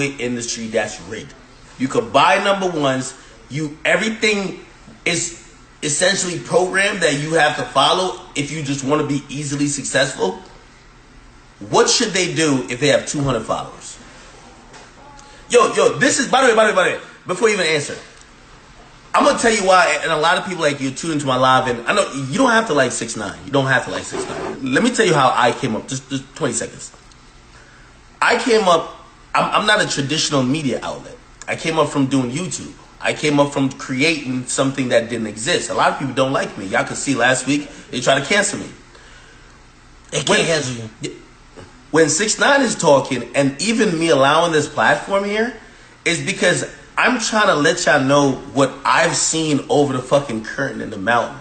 industry that's rigged. You could buy number ones. Everything is essentially programmed that you have to follow if you just want to be easily successful. What should they do if they have 200 followers? Yo, this is, by the way, before you even answer, I'm going to tell you why, and a lot of people like you tune into my live, and I know you don't have to like 6ix9ine. You don't have to like 6ix9ine. Let me tell you how I came up, just 20 seconds. I came up, I'm not a traditional media outlet. I came up from doing YouTube. I came up from creating something that didn't exist. A lot of people don't like me. Y'all could see last week, they tried to cancel me. They can't cancel you. When 6ix9ine is talking, and even me allowing this platform here, is because I'm trying to let y'all know what I've seen over the fucking curtain in the mountain.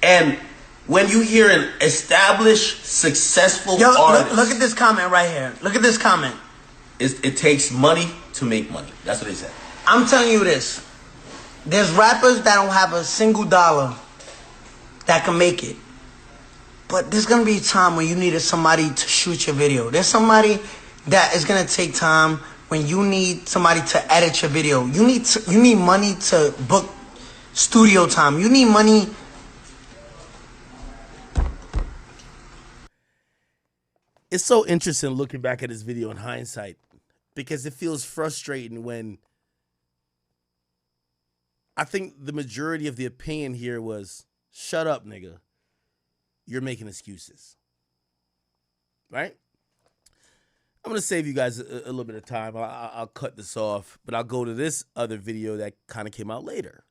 And when you hear an established, successful artist... Look at this comment right here. Look at this comment. It takes money to make money. That's what they said. I'm telling you this. There's rappers that don't have a single dollar that can make it. But there's going to be a time when you needed somebody to shoot your video. There's somebody that is going to take time when you need somebody to edit your video. You need money to book studio time. You need money. It's so interesting looking back at this video in hindsight, because it feels frustrating when I think the majority of the opinion here was, shut up, nigga. You're making excuses. Right? I'm going to save you guys a little bit of time. I'll cut this off, but I'll go to this other video that kind of came out later.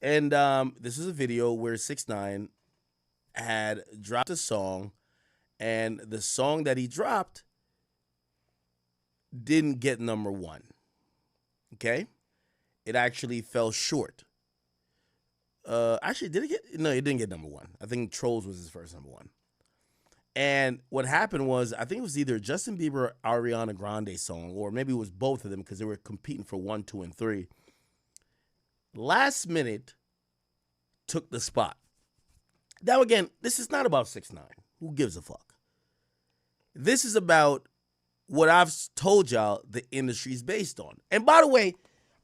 And this is a video where 6ix9ine had dropped a song, and the song that he dropped didn't get number one. Okay? It actually fell short. Actually, did it get? No, it didn't get number one. I think Trolls was his first number one. And what happened was, I think it was either Justin Bieber or Ariana Grande song, or maybe it was both of them because they were competing for 1, 2, and 3. Last Minute took the spot. Now, again, this is not about 6ix9ine. Who gives a fuck? This is about what I've told y'all the industry is based on. And by the way,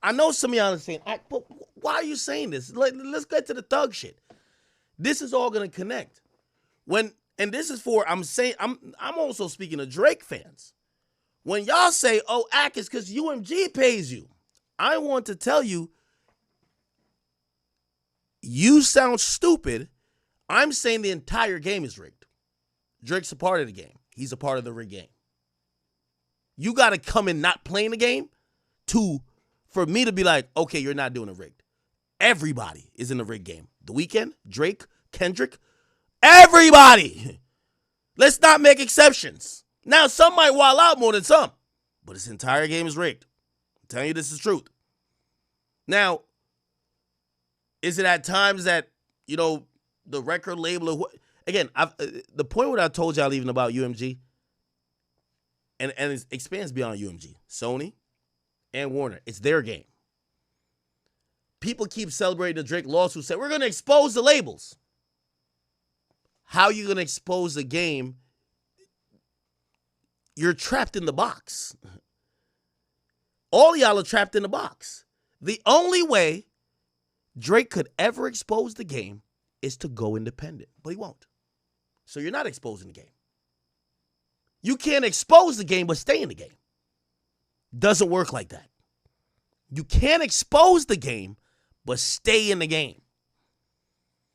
I know some of y'all are saying, but why are you saying this? Let's get to the thug shit. This is all going to connect. And this is for, I'm also speaking to Drake fans. When y'all say, oh, it's because UMG pays you, I want to tell you, you sound stupid. I'm saying the entire game is rigged. Drake's a part of the game. He's a part of the rigged game. You got to come in not playing the game for me to be like, okay, you're not doing a rigged. Everybody is in the rigged game. The Weeknd, Drake, Kendrick, everybody. Let's not make exceptions. Now, some might wild out more than some, but this entire game is rigged. I'm telling you, this is truth. Now, is it at times that, the record label, again, the point what I told y'all even about UMG, and it expands beyond UMG, Sony and Warner, it's their game. People keep celebrating the Drake lawsuit, say, we're going to expose the labels. How are you going to expose the game? You're trapped in the box. All y'all are trapped in the box. The only way Drake could ever expose the game is to go independent, but he won't. So you're not exposing the game. You can't expose the game but stay in the game. Doesn't work like that. You can't expose the game but stay in the game.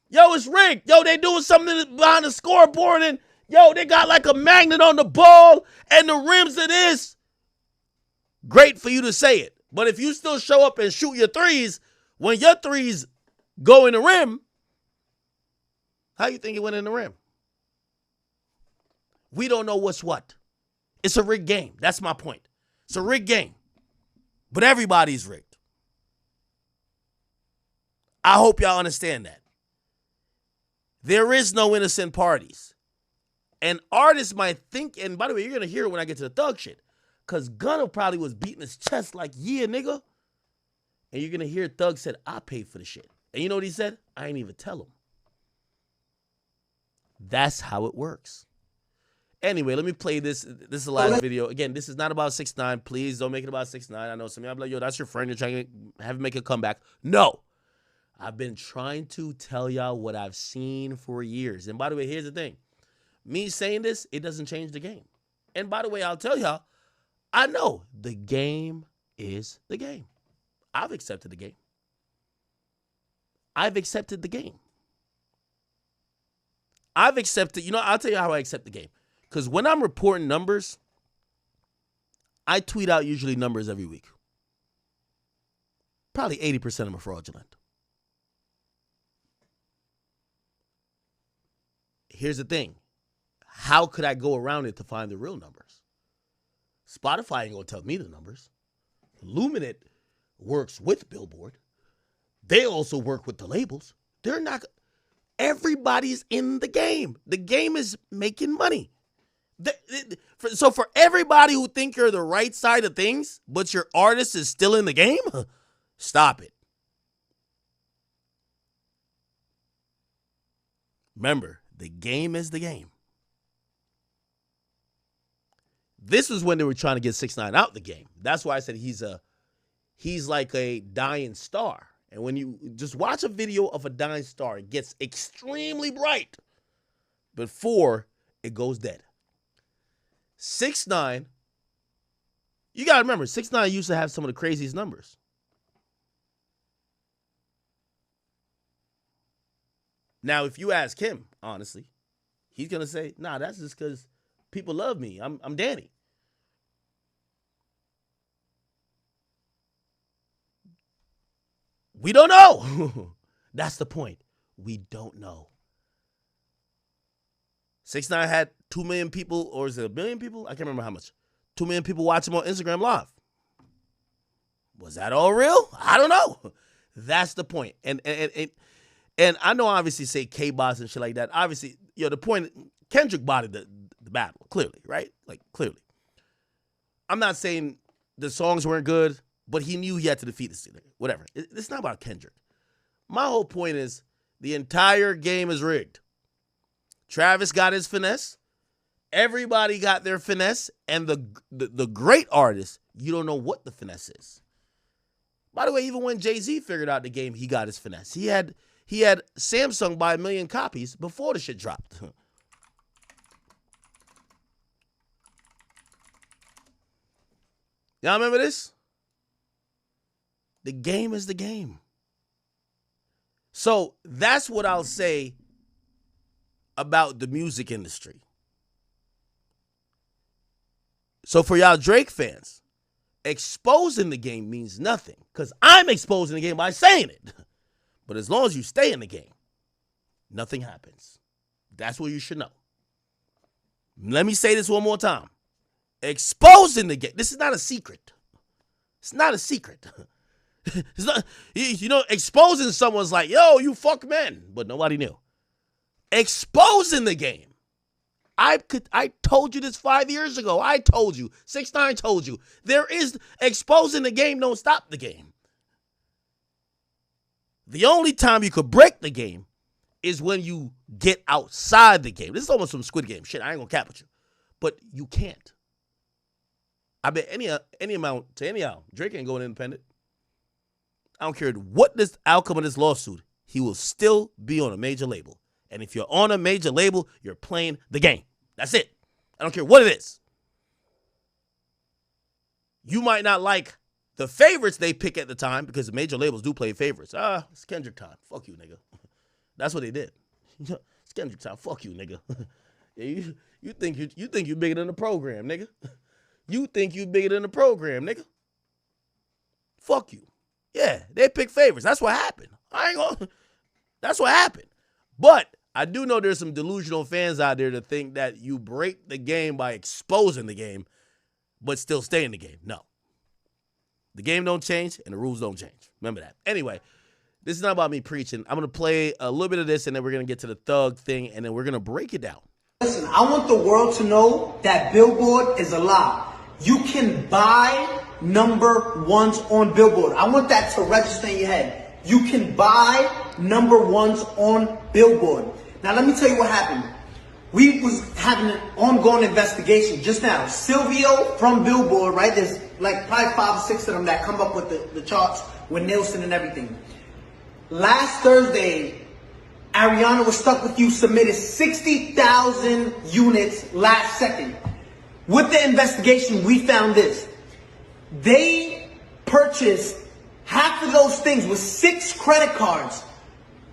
Yo, it's rigged. Yo, they doing something behind the scoreboard, and yo, they got like a magnet on the ball and the rims of this. Great for you to say it. But if you still show up and shoot your threes, when your threes go in the rim, how you think it went in the rim? We don't know what's what. It's a rigged game. That's my point. It's a rigged game. But everybody's rigged. I hope y'all understand that. There is no innocent parties. And artists might think, and by the way, you're going to hear it when I get to the thug shit, because Gunna probably was beating his chest like, yeah, nigga. And you're going to hear Thug said, I paid for the shit. And you know what he said? I ain't even tell him. That's how it works. Anyway, let me play this. This is the last video. Again, this is not about 6ix9ine. Please don't make it about 6ix9ine. I know some of y'all be like, yo, that's your friend. You're trying to have him make a comeback. No. I've been trying to tell y'all what I've seen for years. And by the way, here's the thing. Me saying this, it doesn't change the game. And by the way, I'll tell y'all, I know the game is the game. I've accepted the game. I've accepted the game. I've accepted, I'll tell you how I accept the game. Because when I'm reporting numbers, I tweet out usually numbers every week. Probably 80% of them are fraudulent. Here's the thing. How could I go around it to find the real numbers? Spotify ain't going to tell me the numbers. Luminate works with Billboard. They also work with the labels. They're not. Everybody's in the game. The game is making money. So for everybody who think you're the right side of things, but your artist is still in the game, stop it. Remember, the game is the game. This was when they were trying to get 6ix9ine out the game. That's why I said he's like a dying star. And when you just watch a video of a dying star, it gets extremely bright before it goes dead. 6ix9ine, you got to remember, 6ix9ine used to have some of the craziest numbers. Now, if you ask him, honestly, he's going to say, nah, that's just because people love me. I'm Danny. We don't know. That's the point. We don't know. 6ix9ine had 2 million people, or is it 1 million people? I can't remember how much. 2 million people watch him on Instagram Live. Was that all real? I don't know. That's the point. And I know obviously say K-Boss and shit like that. Obviously, the point, Kendrick bodied the battle, clearly, right? Like, clearly. I'm not saying the songs weren't good, but he knew he had to defeat this nigga. Whatever. It's not about Kendrick. My whole point is the entire game is rigged. Travis got his finesse. Everybody got their finesse. And the great artists, you don't know what the finesse is. By the way, even when Jay-Z figured out the game, he got his finesse. He had Samsung buy 1 million copies before the shit dropped. Y'all remember this? The game is the game. So that's what I'll say about the music industry. So for y'all Drake fans, exposing the game means nothing because I'm exposing the game by saying it. But as long as you stay in the game, nothing happens. That's what you should know. Let me say this one more time. Exposing the game. This is not a secret. It's not a secret. It's not, exposing someone's like, yo, you fuck men, but nobody knew. Exposing the game. I told you this 5 years ago. I told you. 6ix9ine told you. There is exposing the game. Don't stop the game. The only time you could break the game is when you get outside the game. This is almost some Squid Game shit. I ain't gonna cap with you, but you can't. I bet any amount to any out. Drake ain't going independent. I don't care what this outcome of this lawsuit, he will still be on a major label. And if you're on a major label, you're playing the game. That's it. I don't care what it is. You might not like the favorites they pick at the time because the major labels do play favorites. It's Kendrick time. Fuck you, nigga. That's what they did. It's Kendrick time. Fuck you, nigga. You think you're bigger than the program, nigga. You think you bigger than the program, nigga. Fuck you. Yeah, they pick favorites. That's what happened. That's what happened. But I do know there's some delusional fans out there that think that you break the game by exposing the game, but still stay in the game. No. The game don't change and the rules don't change. Remember that. Anyway, this is not about me preaching. I'm going to play a little bit of this and then we're going to get to the thug thing and then we're going to break it down. Listen, I want the world to know that Billboard is a lie. You can buy number ones on Billboard. I want that to register in your head. You can buy number ones on Billboard. Now let me tell you what happened. we was having an ongoing investigation just now. Silvio from Billboard, right? There's like probably 5 or 6 of them that come up with the charts with Nielsen and everything. Last Thursday, Ariana Was Stuck With You submitted 60,000 units last second. With the investigation, we found this. They purchased half of those things with 6 credit cards.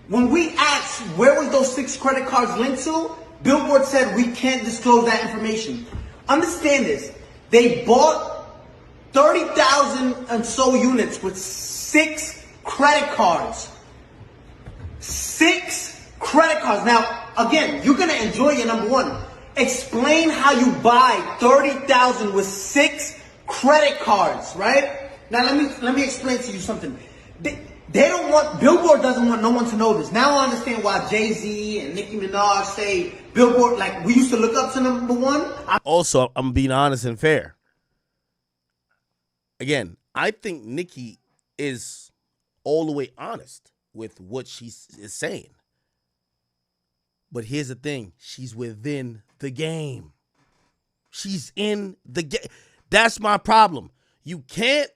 When we asked where was those 6 credit cards linked to, Billboard said we can't disclose that information. Understand this. They bought 30,000 and so units with 6 credit cards. 6 credit cards. Now, again, you're going to enjoy your number one. Explain how you buy 30,000 with 6 credit cards, right? Now, let me explain to you something. They don't want, Billboard doesn't want no one to know this. Now I understand why Jay-Z and Nicki Minaj say Billboard, like we used to look up to number one. Also, I'm being honest and fair. Again, I think Nicki is all the way honest with what she is saying. But here's the thing. She's within the game. She's in the game. That's my problem. You can't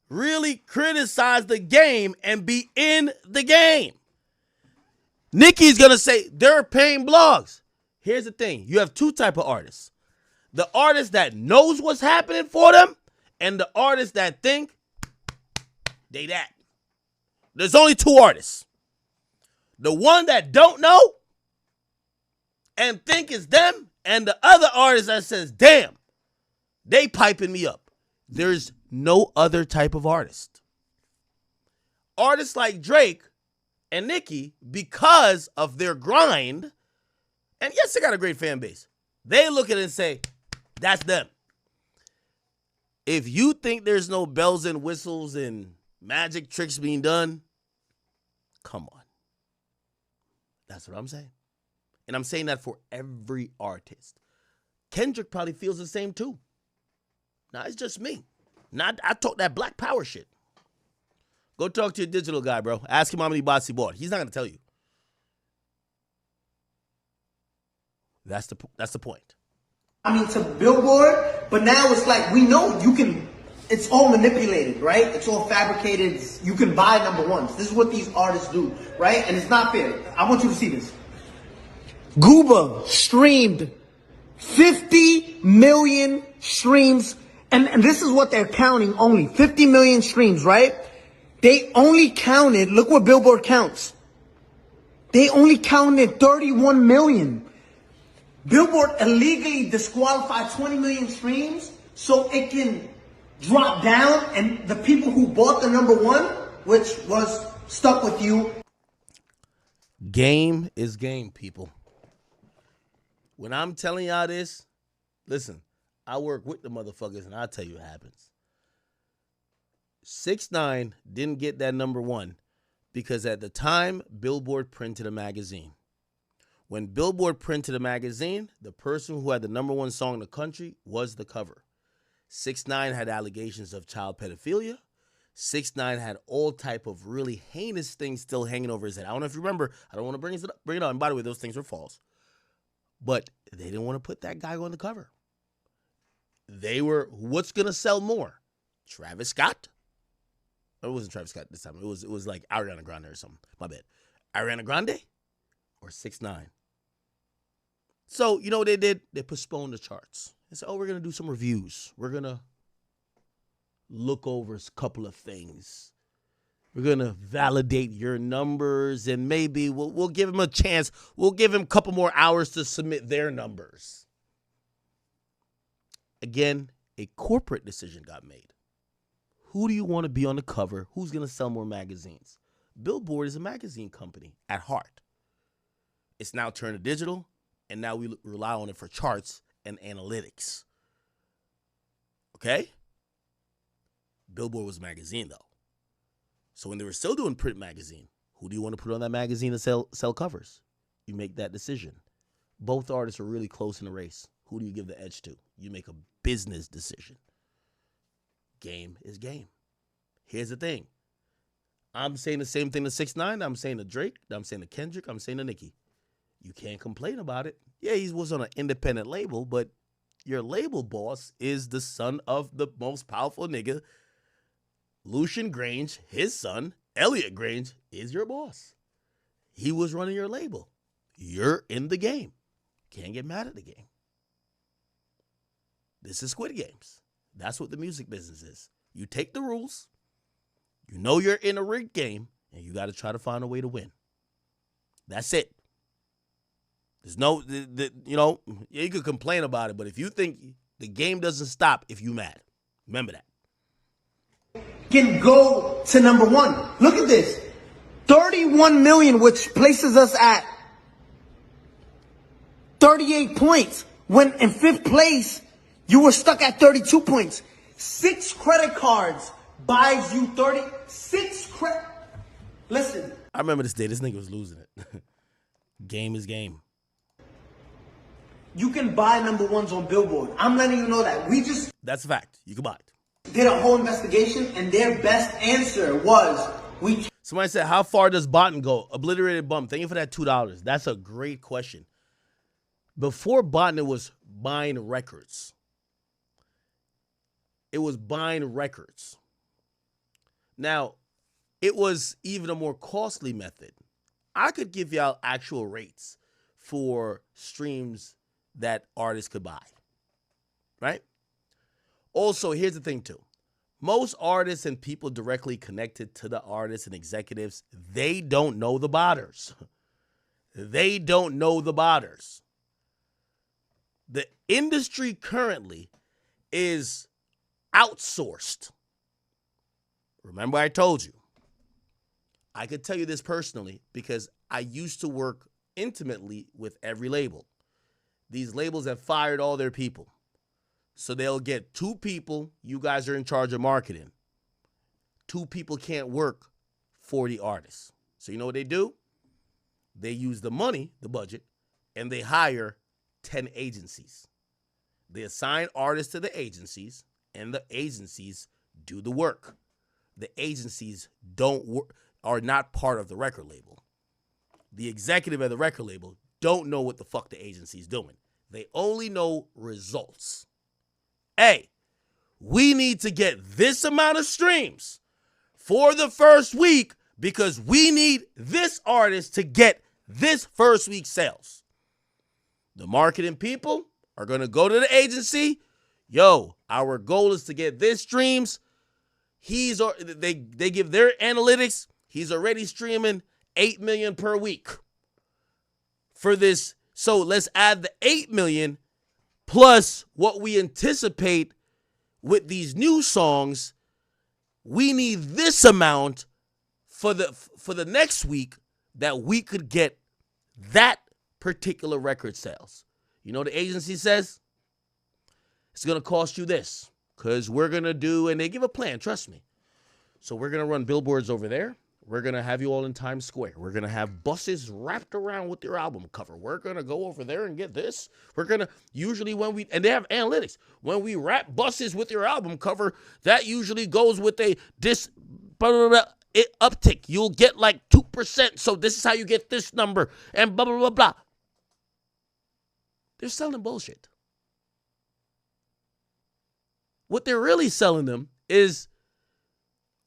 really criticize the game and be in the game. Nicki's going to say they're paying blogs. Here's the thing. You have 2 type of artists. The artist that knows what's happening for them and the artists that think they that. There's only 2 artists. The one that don't know and think it's them, and the other artist that says, damn, they piping me up. There's no other type of artist. Artists like Drake and Nicki, because of their grind, and yes, they got a great fan base, they look at it and say, that's them. If you think there's no bells and whistles and magic tricks being done, come on. That's what I'm saying. And I'm saying that for every artist. Kendrick probably feels the same too. Now, it's just me. I talk that black power shit. Go talk to your digital guy, bro. Ask him how many bots he bought. He's not going to tell you. That's the point. I mean, to Billboard, but now it's like we know you can, it's all manipulated, right? It's all fabricated. You can buy number ones. This is what these artists do, right? And it's not fair. I want you to see this. Gooba streamed 50 million streams, and this is what they're counting only. 50 million streams, right? They only counted, look what Billboard counts. They only counted 31 million. Billboard illegally disqualified 20 million streams so it can drop down, and the people who bought the number one, which was Stuck With You. Game is game, people. When I'm telling y'all this, listen, I work with the motherfuckers and I'll tell you what happens. 6ix9ine didn't get that number one because at the time, Billboard printed a magazine. When Billboard printed a magazine, the person who had the number one song in the country was the cover. 6ix9ine had allegations of child pedophilia. 6ix9ine had all type of really heinous things still hanging over his head. I don't know if you remember. I don't want to bring it up. And by the way, those things were false. But they didn't want to put that guy on the cover. They were, what's going to sell more? Travis Scott? It wasn't Travis Scott this time. It was like Ariana Grande or something. My bad. Ariana Grande or 6ix9ine? So, you know what they did? They postponed the charts. They said, we're going to do some reviews. We're going to look over a couple of things. We're going to validate your numbers, and maybe we'll give him a chance. We'll give him a couple more hours to submit their numbers. Again, a corporate decision got made. Who do you want to be on the cover? Who's going to sell more magazines? Billboard is a magazine company at heart. It's now turned to digital, and now we rely on it for charts and analytics. Okay? Billboard was a magazine, though. So when they were still doing print magazine, who do you want to put on that magazine to sell covers? You make that decision. Both artists are really close in the race. Who do you give the edge to? You make a business decision. Game is game. Here's the thing. I'm saying the same thing to 6ix9ine. I'm saying to Drake. I'm saying to Kendrick. I'm saying to Nicki. You can't complain about it. Yeah, he was on an independent label, but your label boss is the son of the most powerful nigga. Lucian Grange, his son, Elliot Grange, is your boss. He was running your label. You're in the game. Can't get mad at the game. This is Squid Games. That's what the music business is. You take the rules. You know you're in a rigged game, and you got to try to find a way to win. That's it. There's no, you could complain about it, but if you think the game doesn't stop if you mad, remember that. Can go to number one. Look at this. 31 million, which places us at 38 points. When in 5th place, you were stuck at 32 points. 6 credit cards buys you 36 credit. Listen. I remember this day. This nigga was losing it. Game is game. You can buy number ones on Billboard. I'm letting you know that. We just... That's a fact. You can buy it. Did a whole investigation, and their best answer was Somebody said, how far does Botton go? Obliterated Bum. Thank you for that $2. That's a great question. Before Botton, it was buying records. It was buying records. Now, it was even a more costly method. I could give y'all actual rates for streams that artists could buy. Right? Also, here's the thing, too. Most artists and people directly connected to the artists and executives, they don't know the botters. They don't know the botters. The industry currently is outsourced. Remember I told you. I could tell you this personally because I used to work intimately with every label. These labels have fired all their people. So they'll get 2 people. You guys are in charge of marketing. 2 people can't work 40 artists. So you know what they do? They use the money, the budget, and they hire 10 agencies. They assign artists to the agencies, and the agencies do the work. The agencies are not part of the record label. The executive of the record label don't know what the fuck the agency's doing. They only know results. Hey, we need to get this amount of streams for the first week because we need this artist to get this first week's sales. The marketing people are going to go to the agency. Yo, our goal is to get this streams. They give their analytics. He's already streaming 8 million per week for this. So let's add the 8 million plus what we anticipate with these new songs. We need this amount for the next week that we could get that particular record sales. You know what the agency says? It's going to cost you this because we're going to do, and they give a plan, trust me. So we're going to run billboards over there. We're going to have you all in Times Square. We're going to have buses wrapped around with your album cover. We're going to go over there and get this. We're going to, usually and they have analytics. When we wrap buses with your album cover, that usually goes with a uptick. You'll get like 2%. So this is how you get this number and blah, blah, blah, blah. They're selling bullshit. What they're really selling them is,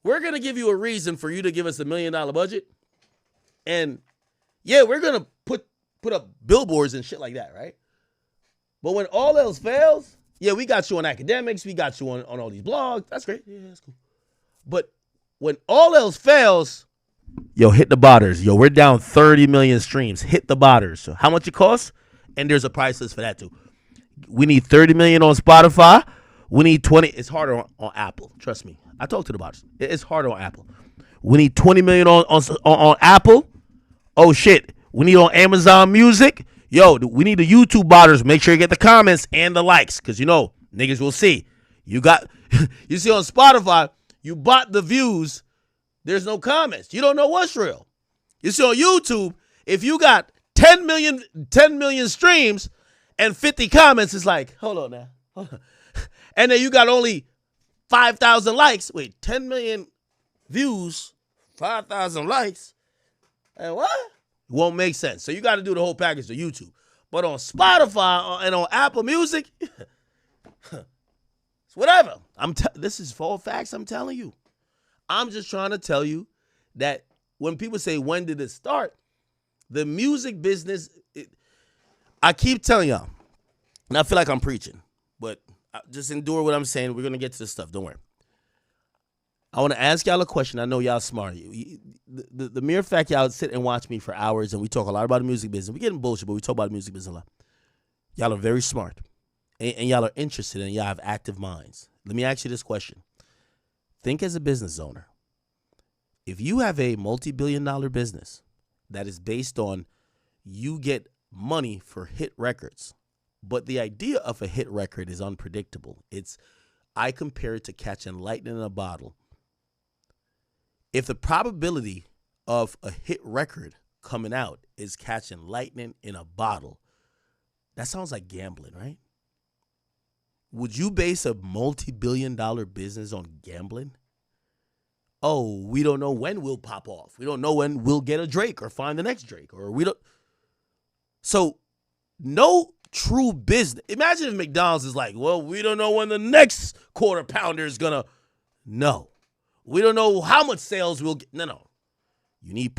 we're going to give you a reason for you to give us $1 million budget. And yeah, we're going to put up billboards and shit like that, right? But when all else fails, yeah, we got you on Akademiks. We got you on all these blogs. That's great. Yeah, that's cool. But when all else fails, yo, hit the botters. Yo, we're down 30 million streams. Hit the botters. So how much it costs? And there's a price list for that too. We need 30 million on Spotify. We need 20. It's harder on Apple. Trust me. I talked to the bots. It's harder on Apple. We need 20 million on Apple. Oh shit. We need on Amazon Music. Yo, we need the YouTube botters. Make sure you get the comments and the likes. Cause you know, niggas will see. You see on Spotify, you bought the views. There's no comments. You don't know what's real. You see on YouTube, if you got 10 million streams and 50 comments, it's like, hold on now. Hold on. And then you got only 5,000 likes. Wait, 10 million views, 5,000 likes. And what? It won't make sense. So you got to do the whole package to YouTube. But on Spotify and on Apple Music, it's whatever. This is full facts I'm telling you. I'm just trying to tell you that when people say, when did it start? The music business, I keep telling y'all, and I feel like I'm preaching, but just endure what I'm saying. We're going to get to this stuff. Don't worry. I want to ask y'all a question. I know y'all smart. The mere fact y'all sit and watch me for hours and we talk a lot about the music business. We get in bullshit, but we talk about the music business a lot. Y'all are very smart. And y'all are interested and y'all have active minds. Let me ask you this question. Think as a business owner. If you have a multi-billion-dollar business that is based on you get money for hit records, but the idea of a hit record is unpredictable. I compare it to catching lightning in a bottle. If the probability of a hit record coming out is catching lightning in a bottle, that sounds like gambling, right? Would you base a multi-billion-dollar business on gambling? Oh, we don't know when we'll pop off. We don't know when we'll get a Drake or find the next Drake. So, no true business. Imagine if McDonald's is like, well, we don't know when the next quarter pounder is going to. No. We don't know how much sales we'll get. No. You need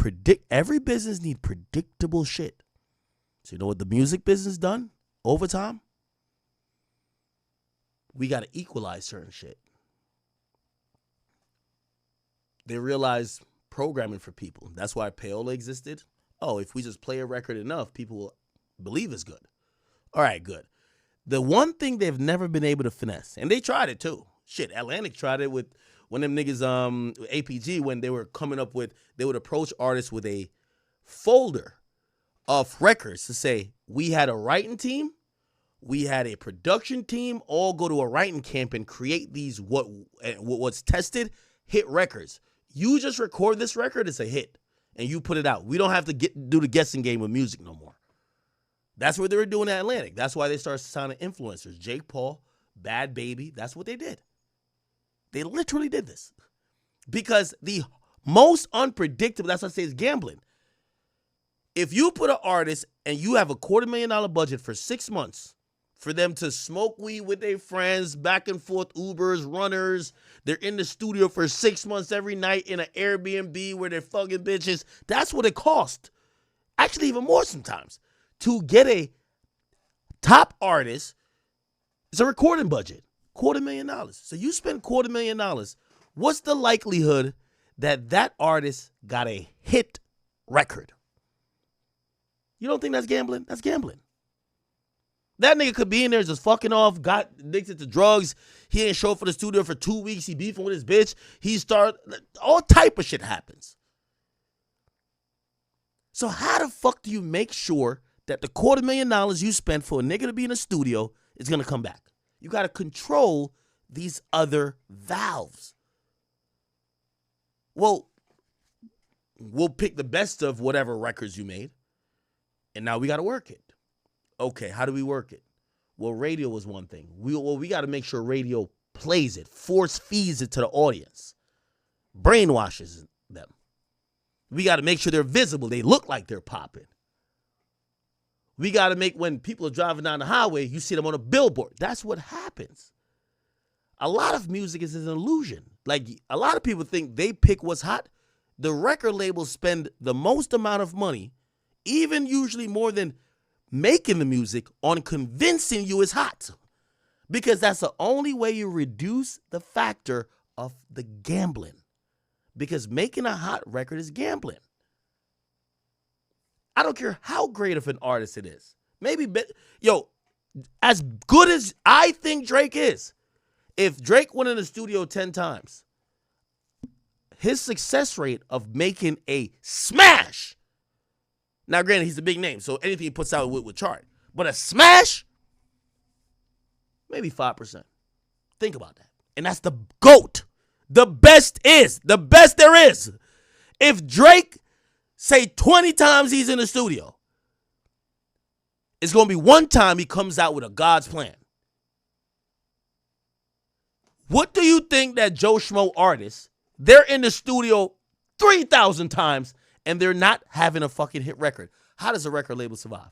every business need predictable shit. So you know what the music business done over time? We got to equalize certain shit. They realized programming for people. That's why payola existed. Oh, if we just play a record enough, people will believe it's good. All right, good. The one thing they've never been able to finesse, and they tried it too. Shit, Atlantic tried it with one of them niggas, APG, when they were coming up with, they would approach artists with a folder of records to say, we had a writing team, we had a production team, all go to a writing camp and create these what's tested hit records. You just record this record, it's a hit, and you put it out. We don't have to do the guessing game with music no more. That's what they were doing at Atlantic. That's why they started signing influencers. Jake Paul, Bad Baby, that's what they did. They literally did this. Because the most unpredictable, that's what I say, is gambling. If you put an artist and you have a $250,000 budget for 6 months for them to smoke weed with their friends, back and forth, Ubers, runners, they're in the studio for 6 months every night in an Airbnb where they're fucking bitches, that's what it costs. Actually, even more sometimes. To get a top artist, it's a recording budget, $250,000. So you spend $250,000. What's the likelihood that that artist got a hit record? You don't think that's gambling? That's gambling. That nigga could be in there just fucking off, got addicted to drugs. He ain't show up for the studio for 2 weeks. He beefing with his bitch. All type of shit happens. So how the fuck do you make sure that the $250,000 you spent for a nigga to be in a studio is going to come back? You got to control these other valves. Well, we'll pick the best of whatever records you made, and now we got to work it. Okay, how do we work it? Well, radio was one thing. We got to make sure radio plays it, force feeds it to the audience, brainwashes them. We got to make sure they're visible. They look like they're popping. We got to make, when people are driving down the highway, you see them on a billboard. That's what happens. A lot of music is an illusion. Like, a lot of people think they pick what's hot. The record labels spend the most amount of money, even usually more than making the music, on convincing you it's hot. Because that's the only way you reduce the factor of the gambling. Because making a hot record is gambling. I don't care how great of an artist it is. As good as I think Drake is, if Drake went in the studio 10 times, his success rate of making a smash, now granted, he's a big name, so anything he puts out would chart, but a smash, maybe 5%. Think about that. And that's the GOAT. The best there is. If Drake, say 20 times he's in the studio, it's going to be one time he comes out with a God's plan. What do you think that Joe Schmo artists, they're in the studio 3,000 times and they're not having a fucking hit record. How does a record label survive?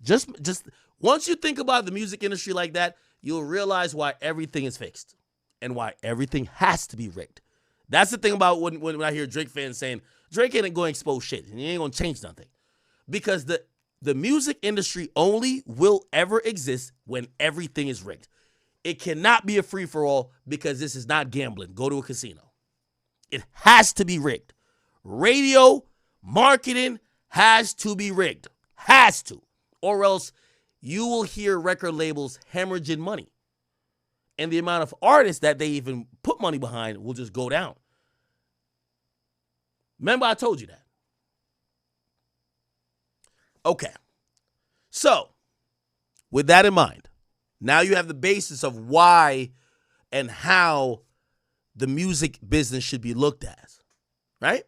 Just once you think about the music industry like that, you'll realize why everything is fixed and why everything has to be rigged. That's the thing about when I hear Drake fans saying, Drake ain't going to expose shit and he ain't going to change nothing. Because the music industry only will ever exist when everything is rigged. It cannot be a free-for-all because this is not gambling. Go to a casino. It has to be rigged. Radio, marketing has to be rigged. Has to. Or else you will hear record labels hemorrhaging money. And the amount of artists that they even put money behind will just go down. Remember I told you that. Okay. So, with that in mind, now you have the basis of why and how the music business should be looked at, right?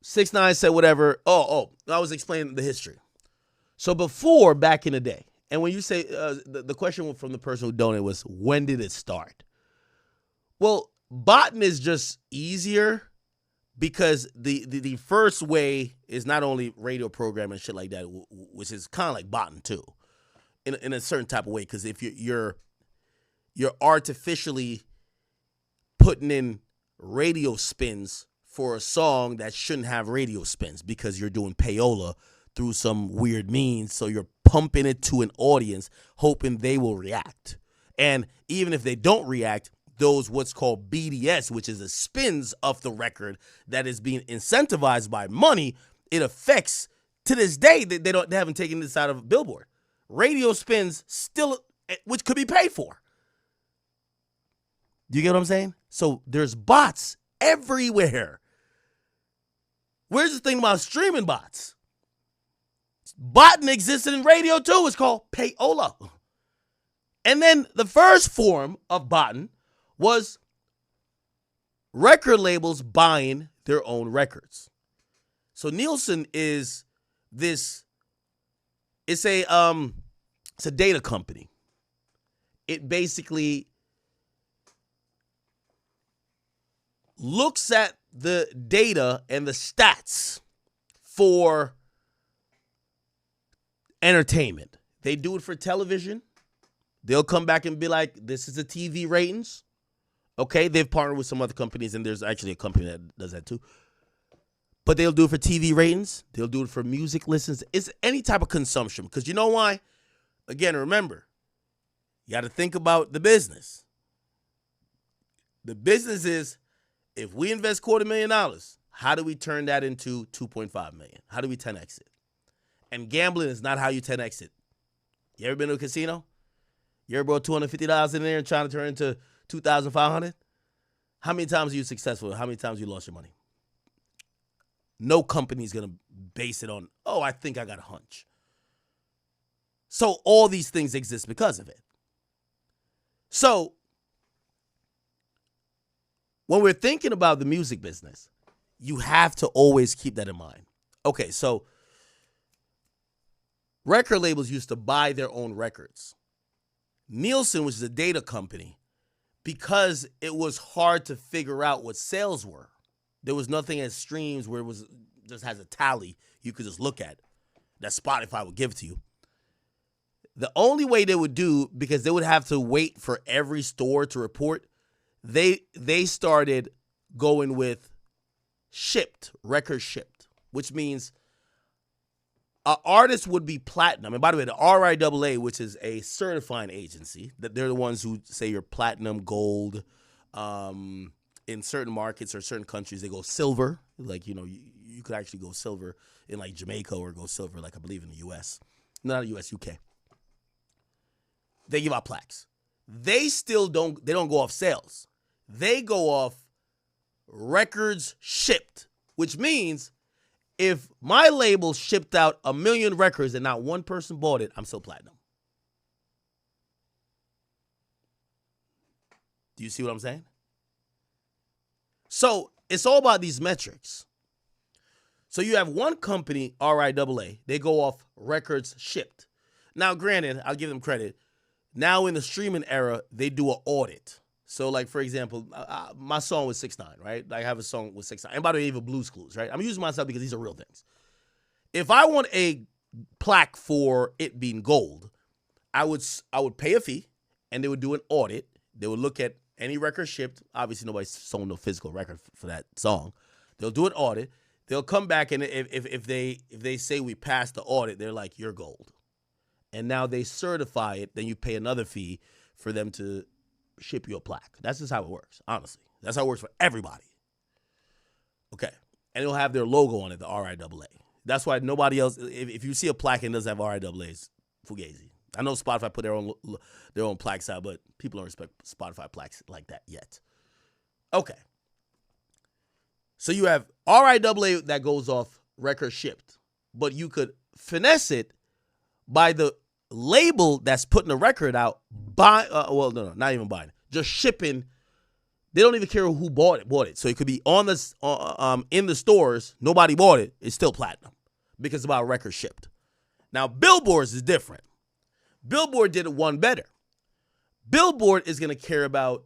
6ix9ine said whatever. I was explaining the history. So before, back in the day, and when you say, the question from the person who donated was, when did it start? Well, botting is just easier because the first way is not only radio program and shit like that, which is kind of like botting too, in a certain type of way. Because if you're artificially putting in radio spins for a song that shouldn't have radio spins because you're doing payola through some weird means, so you're pumping it to an audience, hoping they will react. And even if they don't react, those what's called BDS, which is the spins of the record that is being incentivized by money, it affects to this day that they haven't taken this out of Billboard. Radio spins still, which could be paid for. Do you get what I'm saying? So there's bots everywhere. Where's the thing about streaming bots? Botting existed in radio too. It's called payola. And then the first form of botting was record labels buying their own records. So Nielsen is it's a data company. It basically looks at the data and the stats for entertainment. They do it for television. They'll come back and be like, this is the TV ratings. Okay, they've partnered with some other companies, and there's actually a company that does that too. But they'll do it for TV ratings. They'll do it for music listens. It's any type of consumption. Because you know why? Again, remember, you got to think about the business. The business is, if we invest $250,000, how do we turn that into $2.5 million? How do we 10x it? And gambling is not how you 10x it. You ever been to a casino? You ever brought $250 in there and trying to turn it into $2,500? How many times are you successful? How many times you lost your money? No company's going to base it on, I think I got a hunch. So all these things exist because of it. So when we're thinking about the music business, you have to always keep that in mind. Okay, so record labels used to buy their own records. Nielsen, which is a data company, because it was hard to figure out what sales were. There was nothing as streams where it was just has a tally you could just look at that Spotify would give to you. The only way they would do, because they would have to wait for every store to report, they started going with record shipped, which means an artist would be platinum. And by the way, the RIAA, which is a certifying agency, that they're the ones who say you're platinum, gold. In certain markets or certain countries, they go silver. Like, you could actually go silver in like Jamaica or go silver, like I believe in the U.S. Not the U.S., UK. They give out plaques. They don't go off sales. They go off records shipped, which means if my label shipped out 1 million records and not one person bought it, I'm still platinum. Do you see what I'm saying? So it's all about these metrics. So you have one company, RIAA, they go off records shipped. Now, granted, I'll give them credit. Now in the streaming era, they do an audit. So, like, for example, my song with 6ix9ine, right? Like, I have a song with 6ix9ine. And by the way, even Blues Clues, right? I'm using myself because these are real things. If I want a plaque for it being gold, I would pay a fee, and they would do an audit. They would look at any record shipped. Obviously, nobody's sold no physical record for that song. They'll do an audit. They'll come back, and if they say we passed the audit, they're like, you're gold. And now they certify it. Then you pay another fee for them to ship you a plaque. That's just how it works, honestly. That's how it works for everybody. Okay. And it'll have their logo on it, the RIAA. That's why nobody else, if you see a plaque and it doesn't have RIAA, it's fugazi. I know Spotify put their own plaques out, but people don't respect Spotify plaques like that yet. Okay. So you have RIAA that goes off record shipped, but you could finesse it by the label that's putting the record out, not even buying it, just shipping. They don't even care who bought it. So it could be on the in the stores, nobody bought it, it's still platinum because it's about record shipped. Now Billboard's is different. Billboard did it one better. Billboard is going to care about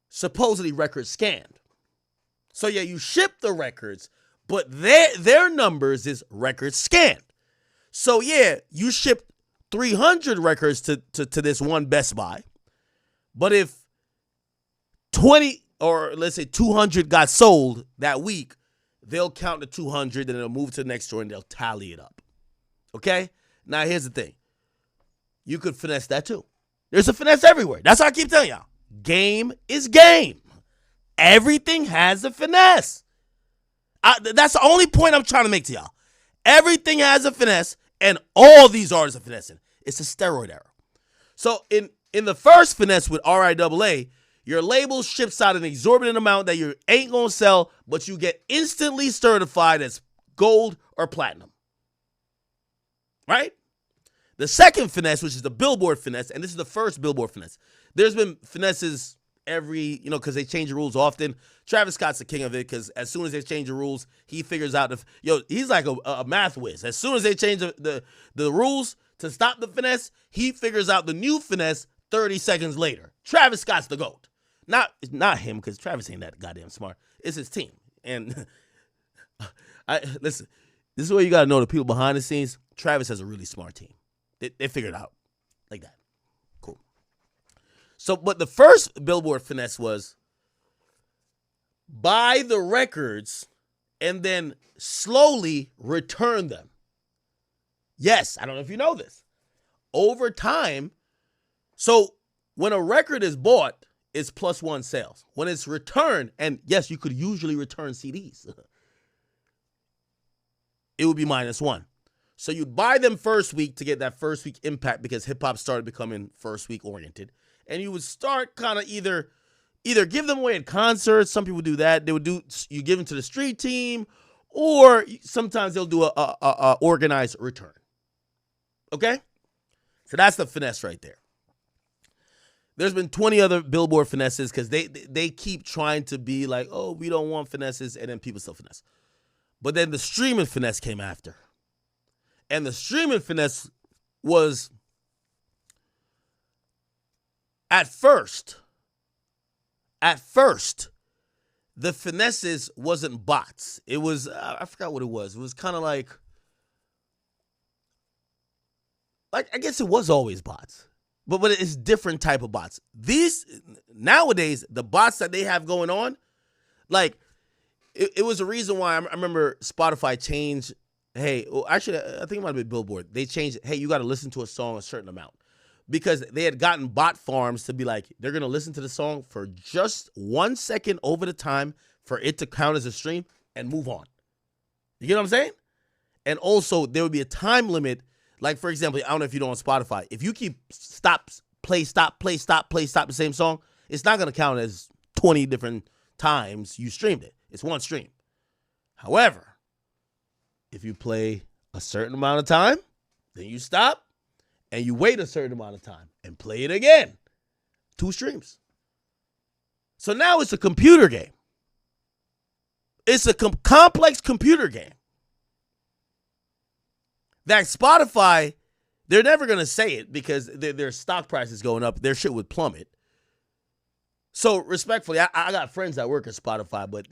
supposedly records scanned. So yeah, you ship the records, but their numbers is records scanned. So yeah, you shipped 300 records to this one Best Buy. But if 20 or let's say 200 got sold that week, they'll count the 200 and they'll move to the next store and they'll tally it up. Okay? Now here's the thing. You could finesse that too. There's a finesse everywhere. That's what I keep telling y'all. Game is game. Everything has a finesse. That's the only point I'm trying to make to y'all. Everything has a finesse. And all these artists are finessing. It's a steroid era. So in the first finesse with RIAA, your label ships out an exorbitant amount that you ain't going to sell, but you get instantly certified as gold or platinum. Right? The second finesse, which is the Billboard finesse, and this is the first Billboard finesse. There's been finesses because they change the rules often. Travis Scott's the king of it because as soon as they change the rules, he figures out he's like a math whiz. As soon as they change the rules to stop the finesse, he figures out the new finesse 30 seconds later. Travis Scott's the GOAT. Not him, because Travis ain't that goddamn smart. It's his team. And listen, this is where you gotta know the people behind the scenes. Travis has a really smart team. They figured it out like that. Cool. So, but the first Billboard finesse was buy the records and then slowly return them. Yes, I don't know if you know this. Over time, so when a record is bought, it's +1 sales. When it's returned, and yes, you could usually return CDs, it would be -1. So you'd buy them first week to get that first week impact because hip-hop started becoming first week oriented. And you would start kind of either give them away at concerts. Some people do that. You give them to the street team, or sometimes they'll do a organized return. Okay? So that's the finesse right there. There's been 20 other Billboard finesses because they keep trying to be like, oh, we don't want finesses, and then people still finesse. But then the streaming finesse came after. And the streaming finesse was, at first, the finesses wasn't bots. It was, I forgot what it was. It was kind of like, I guess it was always bots. But it's different type of bots. Nowadays, the bots that they have going on, it was a reason why I remember Spotify changed. Hey, well, actually, I think it might have been Billboard. They changed it. Hey, you got to listen to a song a certain amount. Because they had gotten bot farms to be like, they're going to listen to the song for just 1 second over the time for it to count as a stream and move on. You get what I'm saying? And also, there would be a time limit. Like, for example, I don't know if you know on Spotify. If you keep stop, play, the same song, it's not going to count as 20 different times you streamed it. It's one stream. However, if you play a certain amount of time, then you stop, and you wait a certain amount of time and play it again. 2 streams. So now it's a computer game. It's a complex computer game. That Spotify, they're never going to say it because their stock price is going up. Their shit would plummet. So respectfully, I got friends that work at Spotify, but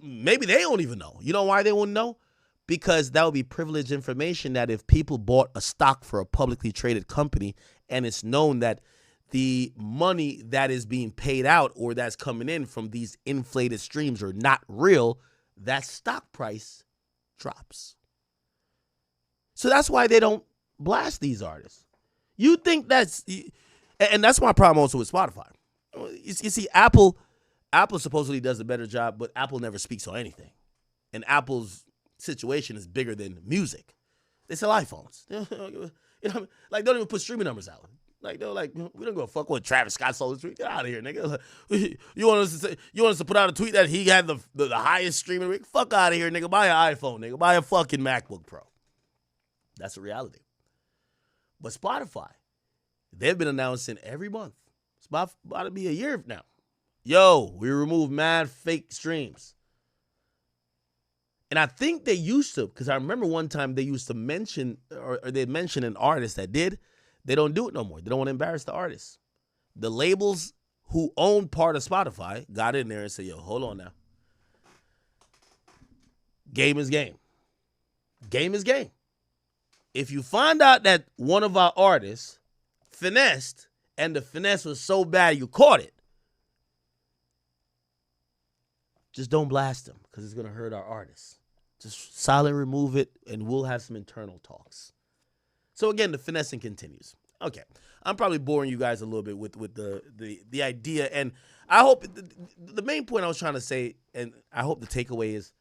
maybe they don't even know. You know why they wouldn't know? Because that would be privileged information that if people bought a stock for a publicly traded company and it's known that the money that is being paid out or that's coming in from these inflated streams are not real, that stock price drops. So that's why they don't blast these artists. You think that's, and that's my problem also with Spotify. You see, Apple supposedly does a better job, but Apple never speaks on anything. And Apple's situation is bigger than music. They sell iPhones. You know, like, don't even put streaming numbers out. Like, they're like, we don't go fuck with Travis Scott sold this tweet. Get out of here, nigga. You want us to put out a tweet that he had the highest streaming rate? Fuck out of here, nigga. Buy an iPhone, nigga. Buy a fucking MacBook Pro. That's a reality. But Spotify, they've been announcing every month. It's about to be a year now. Yo, we removed mad fake streams. And I think they used to, because I remember one time they used to mention, or they mentioned an artist that did. They don't do it no more. They don't want to embarrass the artists. The labels who own part of Spotify got in there and said, yo, hold on now. Game is game. Game is game. If you find out that one of our artists finessed and the finesse was so bad you caught it, just don't blast them because it's going to hurt our artists. Just silently remove it and we'll have some internal talks. So again, the finessing continues. Okay, I'm probably boring you guys a little bit with the idea, and I hope the main point I was trying to say, and I hope the takeaway is,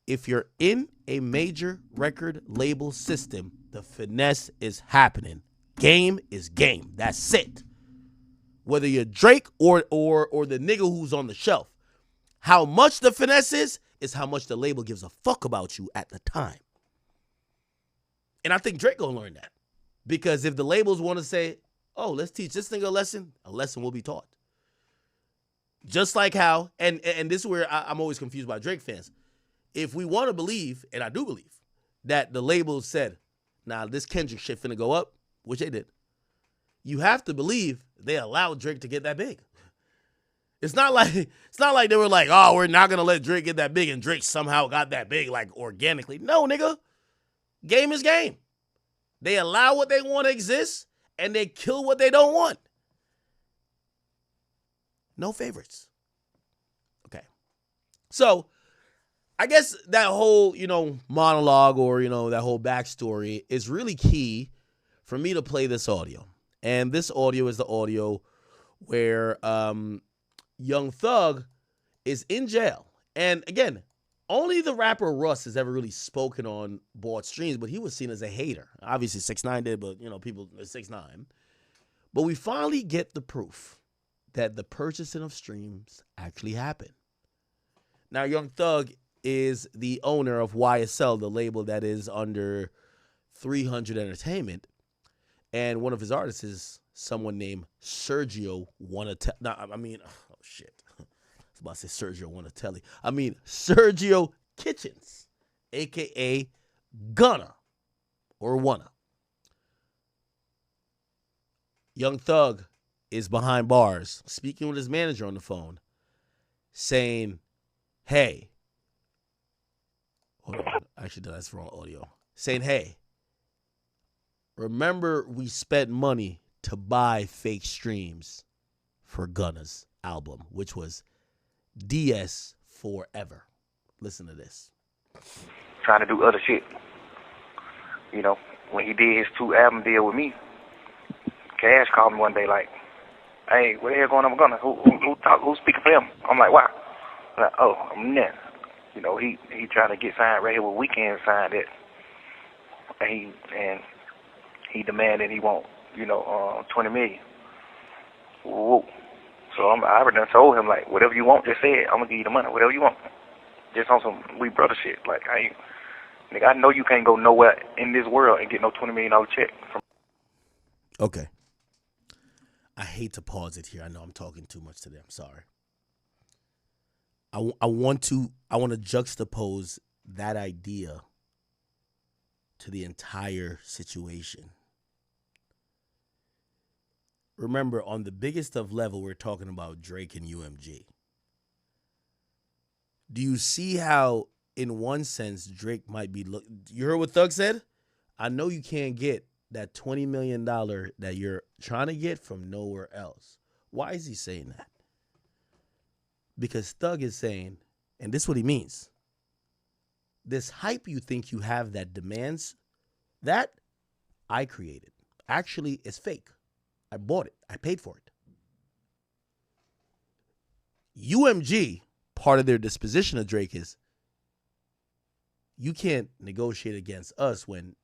if you're in a major record label system, the finesse is happening. Game is game. That's it. Whether you're Drake or the nigga who's on the shelf, how much the finesse is how much the label gives a fuck about you at the time. And I think Drake gonna learn that. Because if the labels want to say, oh, let's teach this nigga a lesson will be taught. Just like how, and this is where I'm always confused by Drake fans. If we want to believe, and I do believe, that the labels said, nah, this Kendrick shit finna go up, which they did, you have to believe they allowed Drake to get that big. It's not like they were like, oh, we're not gonna let Drake get that big, and Drake somehow got that big, like organically. No, nigga. Game is game. They allow what they want to exist, and they kill what they don't want. No favorites. Okay. So, I guess that whole, monologue or, that whole backstory is really key for me to play this audio. And this audio is the audio where Young Thug is in jail. And again, only the rapper Russ has ever really spoken on bought streams, but he was seen as a hater. Obviously, 6ix9ine did, but, people, 6ix9ine. But we finally get the proof that the purchasing of streams actually happened. Now, Young Thug is the owner of YSL, the label that is under 6ix9ine Entertainment. And one of his artists is someone named Sergio Wanatelli. Oh, shit. I was about to say Sergio Wanatelli. Sergio Kitchens, a.k.a. Gunna or Wanna. Young Thug is behind bars, speaking with his manager on the phone, saying, hey, hold on, actually, that's wrong audio. Saying, hey, remember we spent money to buy fake streams for Gunna's album, which was DS Forever. Listen to this. Trying to do other shit. When he did his 2-album deal with me, Cash called me one day like, hey, what the hell going on with Gunna? Who's speaking for him? I'm like, wow. I'm like, oh, I'm there. He trying to get signed right here with Weeknd signed it. And he demanded he want, $20 million. Whoa. So I already done told him, like, whatever you want, just say it. I'm going to give you the money, whatever you want. Just on some we brother shit. Like, I know you can't go nowhere in this world and get no $20 million check. Okay. I hate to pause it here. I know I'm talking too much today. I'm sorry. I want to juxtapose that idea to the entire situation. remember, on the biggest of level, we're talking about Drake and UMG. Do you see how, in one sense, Drake might be... You heard what Thug said? I know you can't get that $20 million that you're trying to get from nowhere else. Why is he saying that? Because Thug is saying, and this is what he means, this hype you think you have that demands that, I created. Actually, it's fake. I bought it. I paid for it. UMG, part of their disposition of Drake is, you can't negotiate against us when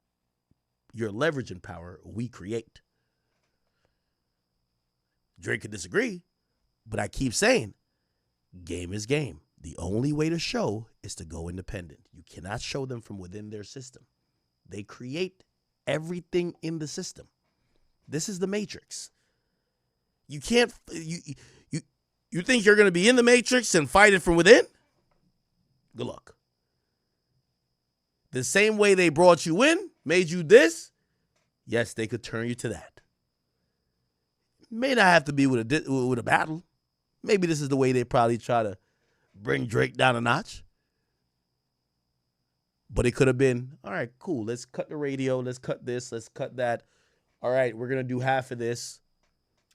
your leverage and power we create. Drake could disagree, but I keep saying, game is game. The only way to show is to go independent. You cannot show them from within their system. They create everything in the system. This is the matrix. You can't, you think you're going to be in the matrix and fight it from within? Good luck. The same way they brought you in, made you this, yes, they could turn you to that. May not have to be with a battle. Maybe this is the way they probably try to bring Drake down a notch. But it could have been, all right, cool, let's cut the radio, let's cut this, let's cut that. All right, we're going to do half of this.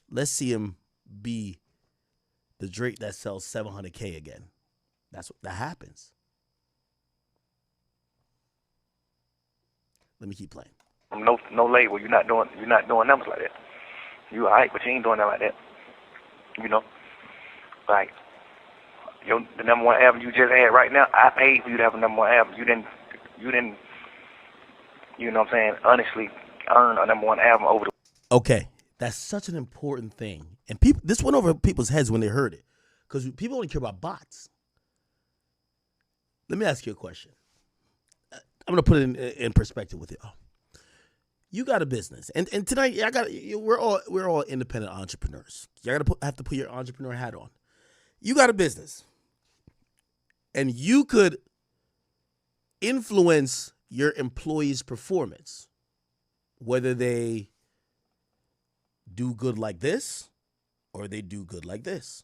Let's see him be the Drake that sells $700K again. That happens. Let me keep playing. No label. You're not doing numbers like that. You alright, but you ain't doing that like that. You know, like the number one album you just had right now. I paid for you to have a number one album. You didn't. You know what I'm saying? Honestly, earn a number one album over the. Okay, that's such an important thing, and people. This went over people's heads when they heard it, because people only care about bots. Let me ask you a question. I'm gonna put it in perspective with you. You got a business, and tonight we're all independent entrepreneurs. You have to put your entrepreneur hat on. You got a business, and you could influence your employees' performance, whether they do good like this or they do good like this.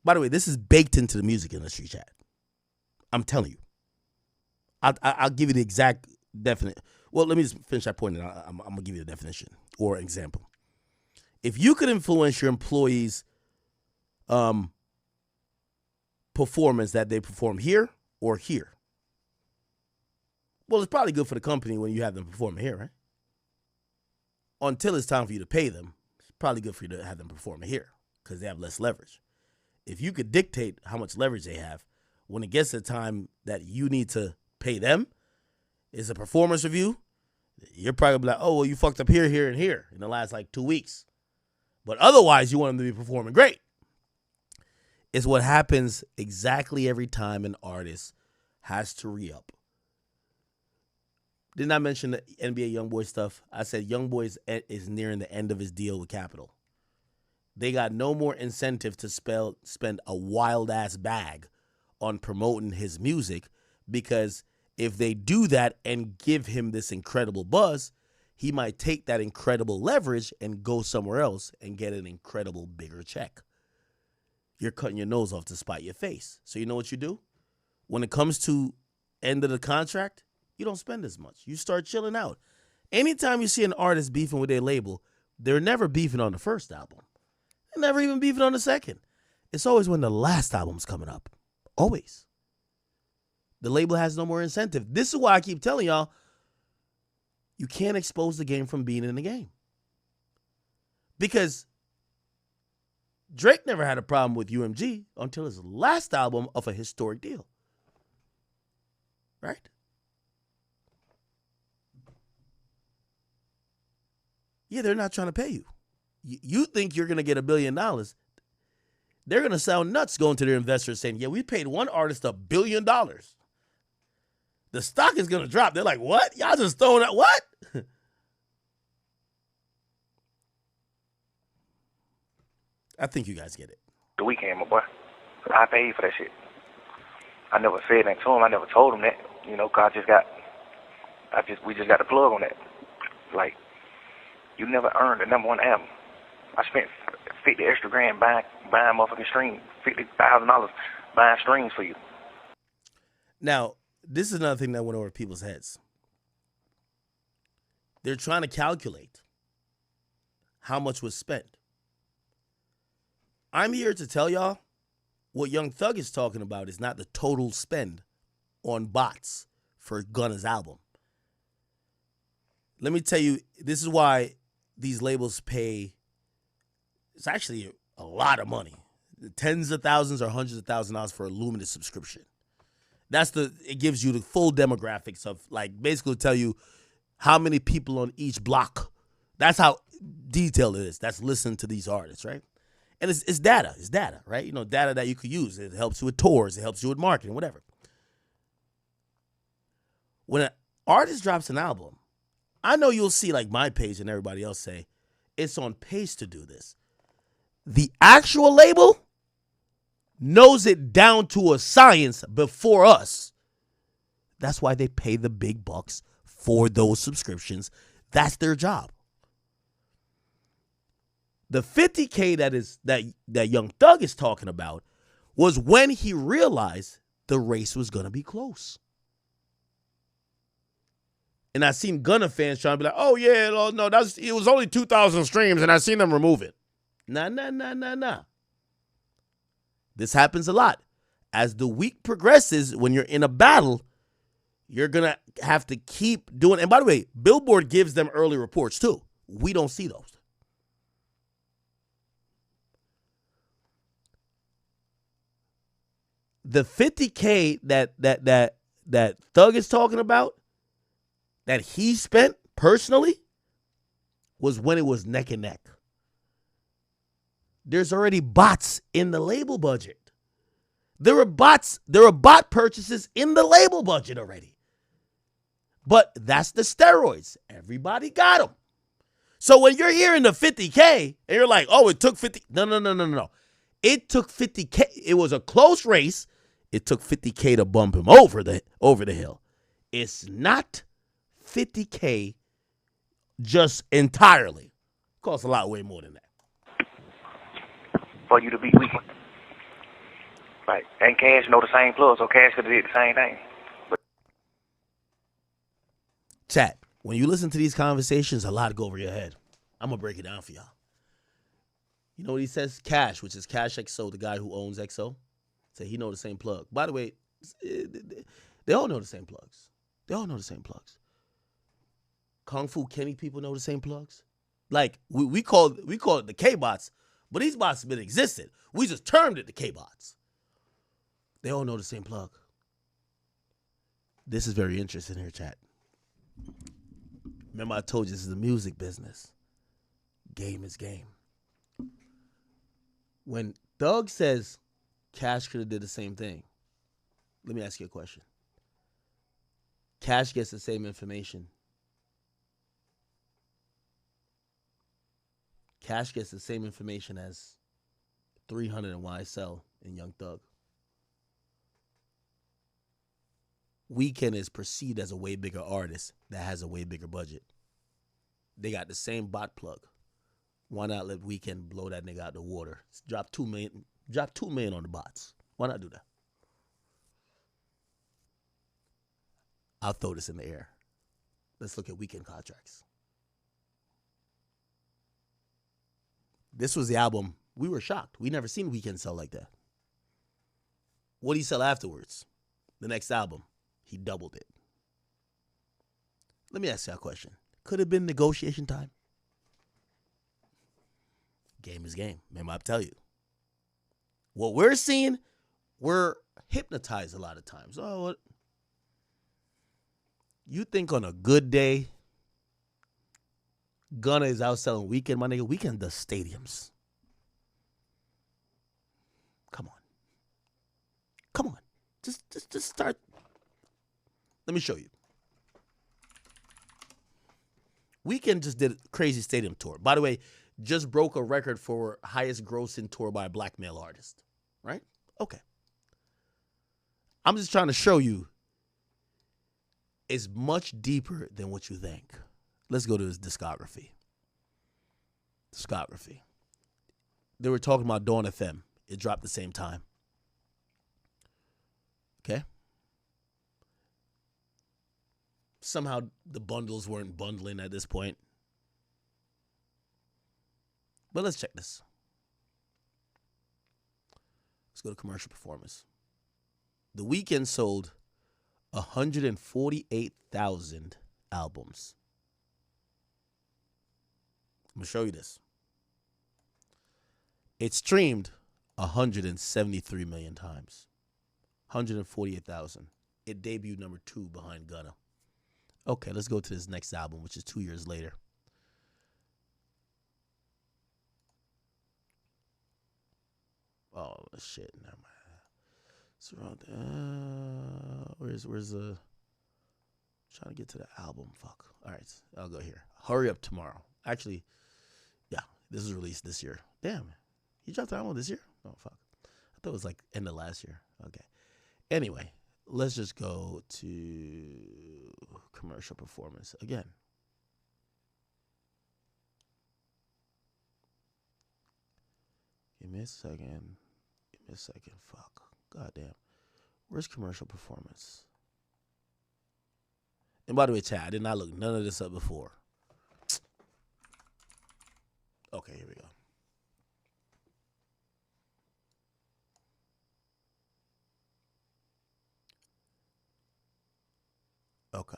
By the way, this is baked into the music industry, chat. I'm telling you. I'll give you the exact definite. Well, let me just finish that point, and I'm going to give you the definition or example. If you could influence your employees' performance that they perform here or here, well, it's probably good for the company when you have them perform here, right? Until it's time for you to pay them, it's probably good for you to have them perform here because they have less leverage. If you could dictate how much leverage they have, when it gets to the time that you need to pay them, it's a performance review, you're probably gonna be like, oh, well, you fucked up here, here, and here in the last 2 weeks. But otherwise, you want them to be performing great. It's what happens exactly every time an artist has to re-up. Didn't I mention the NBA YoungBoy stuff? I said YoungBoy is nearing the end of his deal with Capitol. They got no more incentive to spend a wild-ass bag on promoting his music, because if they do that and give him this incredible buzz, he might take that incredible leverage and go somewhere else and get an incredible bigger check. You're cutting your nose off to spite your face. So you know what you do? When it comes to end of the contract, you don't spend as much. You start chilling out. Anytime you see an artist beefing with their label, they're never beefing on the first album. They're never even beefing on the second. It's always when the last album's coming up. Always. The label has no more incentive. This is why I keep telling y'all, you can't expose the game from being in the game. Because Drake never had a problem with UMG until his last album of a historic deal. Right? Yeah, they're not trying to pay you. You think you're going to get $1 billion. They're going to sound nuts going to their investors saying, yeah, we paid one artist $1 billion. The stock is going to drop. They're like, what? Y'all just throwing out what? I think you guys get it. The weekend, my boy. I paid for that shit. I never said that to him. I never told him that. You know, cause we just got the plug on that. Like, you never earned the #1 album. I spent 50 extra grand buying motherfucking streams, $50,000 buying streams for you. Now, this is another thing that went over people's heads. They're trying to calculate how much was spent. I'm here to tell y'all what Young Thug is talking about is not the total spend on bots for Gunna's album. Let me tell you, this is why these labels pay, it's actually a lot of money. Tens of thousands or hundreds of thousands of dollars for a Luminous subscription. It gives you the full demographics of, like, basically tell you how many people on each block. That's how detailed it is. That's listening to these artists, right? And it's data. It's data, right? You know, data that you could use. It helps you with tours. It helps you with marketing, whatever. When an artist drops an album, I know you'll see, like, my page and everybody else say, it's on pace to do this. The actual label knows it down to a science before us. That's why they pay the big bucks for those subscriptions. That's their job. The $50K that Young Thug is talking about was when he realized the race was going to be close. And I seen Gunna fans trying to be like, oh, yeah, no, it was only 2,000 streams, and I seen them remove it. Nah. This happens a lot. As the week progresses, when you're in a battle, you're going to have to keep doing. And by the way, Billboard gives them early reports, too. We don't see those. The $50K that Thug is talking about, that he spent personally, was when it was neck and neck. There's already bots in the label budget. There are bot purchases in the label budget already. But that's the steroids. Everybody got them. So when you're hearing the $50K and you're like, oh, it took 50. No. It took $50K. It was a close race. It took $50K to bump him over the hill. It's not $50K just entirely. It costs a lot way more than that. For you to be weak. Right. And Cash know the same plug, so Cash could have did the same thing. But chat, when you listen to these conversations, a lot go over your head. I'm going to break it down for y'all. You know what he says? Cash, which is Cash XO, the guy who owns XO. Say he know the same plug. By the way, they all know the same plugs. Kung Fu Kenny people know the same plugs. Like, we call it the K-bots, but these bots have been existed. We just termed it the K-bots. They all know the same plug. This is very interesting here, chat. Remember I told you this is the music business. Game is game. When Thug says Cash could have did the same thing, let me ask you a question. Cash gets the same information. Cash gets the same information as 6ix9ine and YSL and Young Thug. Weeknd is perceived as a way bigger artist that has a way bigger budget. They got the same bot plug. Why not let Weeknd blow that nigga out the water? Drop $2 million on the bots. Why not do that? I'll throw this in the air. Let's look at Weeknd contracts. This was the album. We were shocked. We never seen Weeknd sell like that. What did he sell afterwards? The next album, he doubled it. Let me ask you a question. Could have been negotiation time. Game is game. Remember, I tell you. What we're seeing, we're hypnotized a lot of times. Oh, what? You think on a good day, Gunna is out selling Weeknd, my nigga. Weeknd does stadiums. Come on. Just start. Let me show you. Weeknd just did a crazy stadium tour. By the way, just broke a record for highest grossing tour by a black male artist. Right? Okay. I'm just trying to show you it's much deeper than what you think. let's go to his discography. Discography. They were talking about Dawn FM. It dropped the same time. Okay? Somehow the bundles weren't bundling at this point. But let's check this. Let's go to commercial performance. The Weeknd sold 148,000 albums. I'm going to show you this. It streamed 173 million times. 148,000. It debuted number 2 behind Gunna. Okay, let's go to this next album, which is 2 years later. Oh, shit. Never mind. It's around, where's the... Trying to get to the album. Fuck. All right, I'll go here. Hurry Up Tomorrow. Actually, yeah, this was released this year. Damn. He dropped the album this year? Oh, fuck. I thought it was like end of last year. Okay. Anyway, let's just go to commercial performance again. Give me a second. Give me a second. Fuck. Goddamn. Where's commercial performance? And by the way, chat, I did not look none of this up before. Okay, here we go. Okay.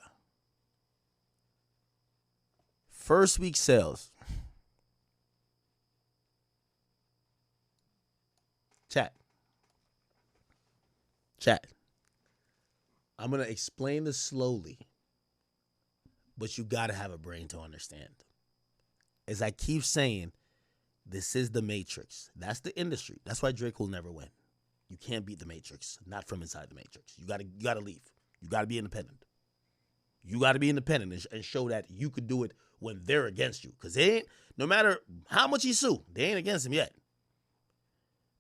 First week sales. Chat. I'm going to explain this slowly, but you got to have a brain to understand. As I keep saying, this is the Matrix. That's the industry. That's why Drake will never win. You can't beat the Matrix, not from inside the Matrix. You got to leave. You got to be independent. You got to be independent and show that you could do it when they're against you. Because they ain't, no matter how much he sue, they ain't against him yet.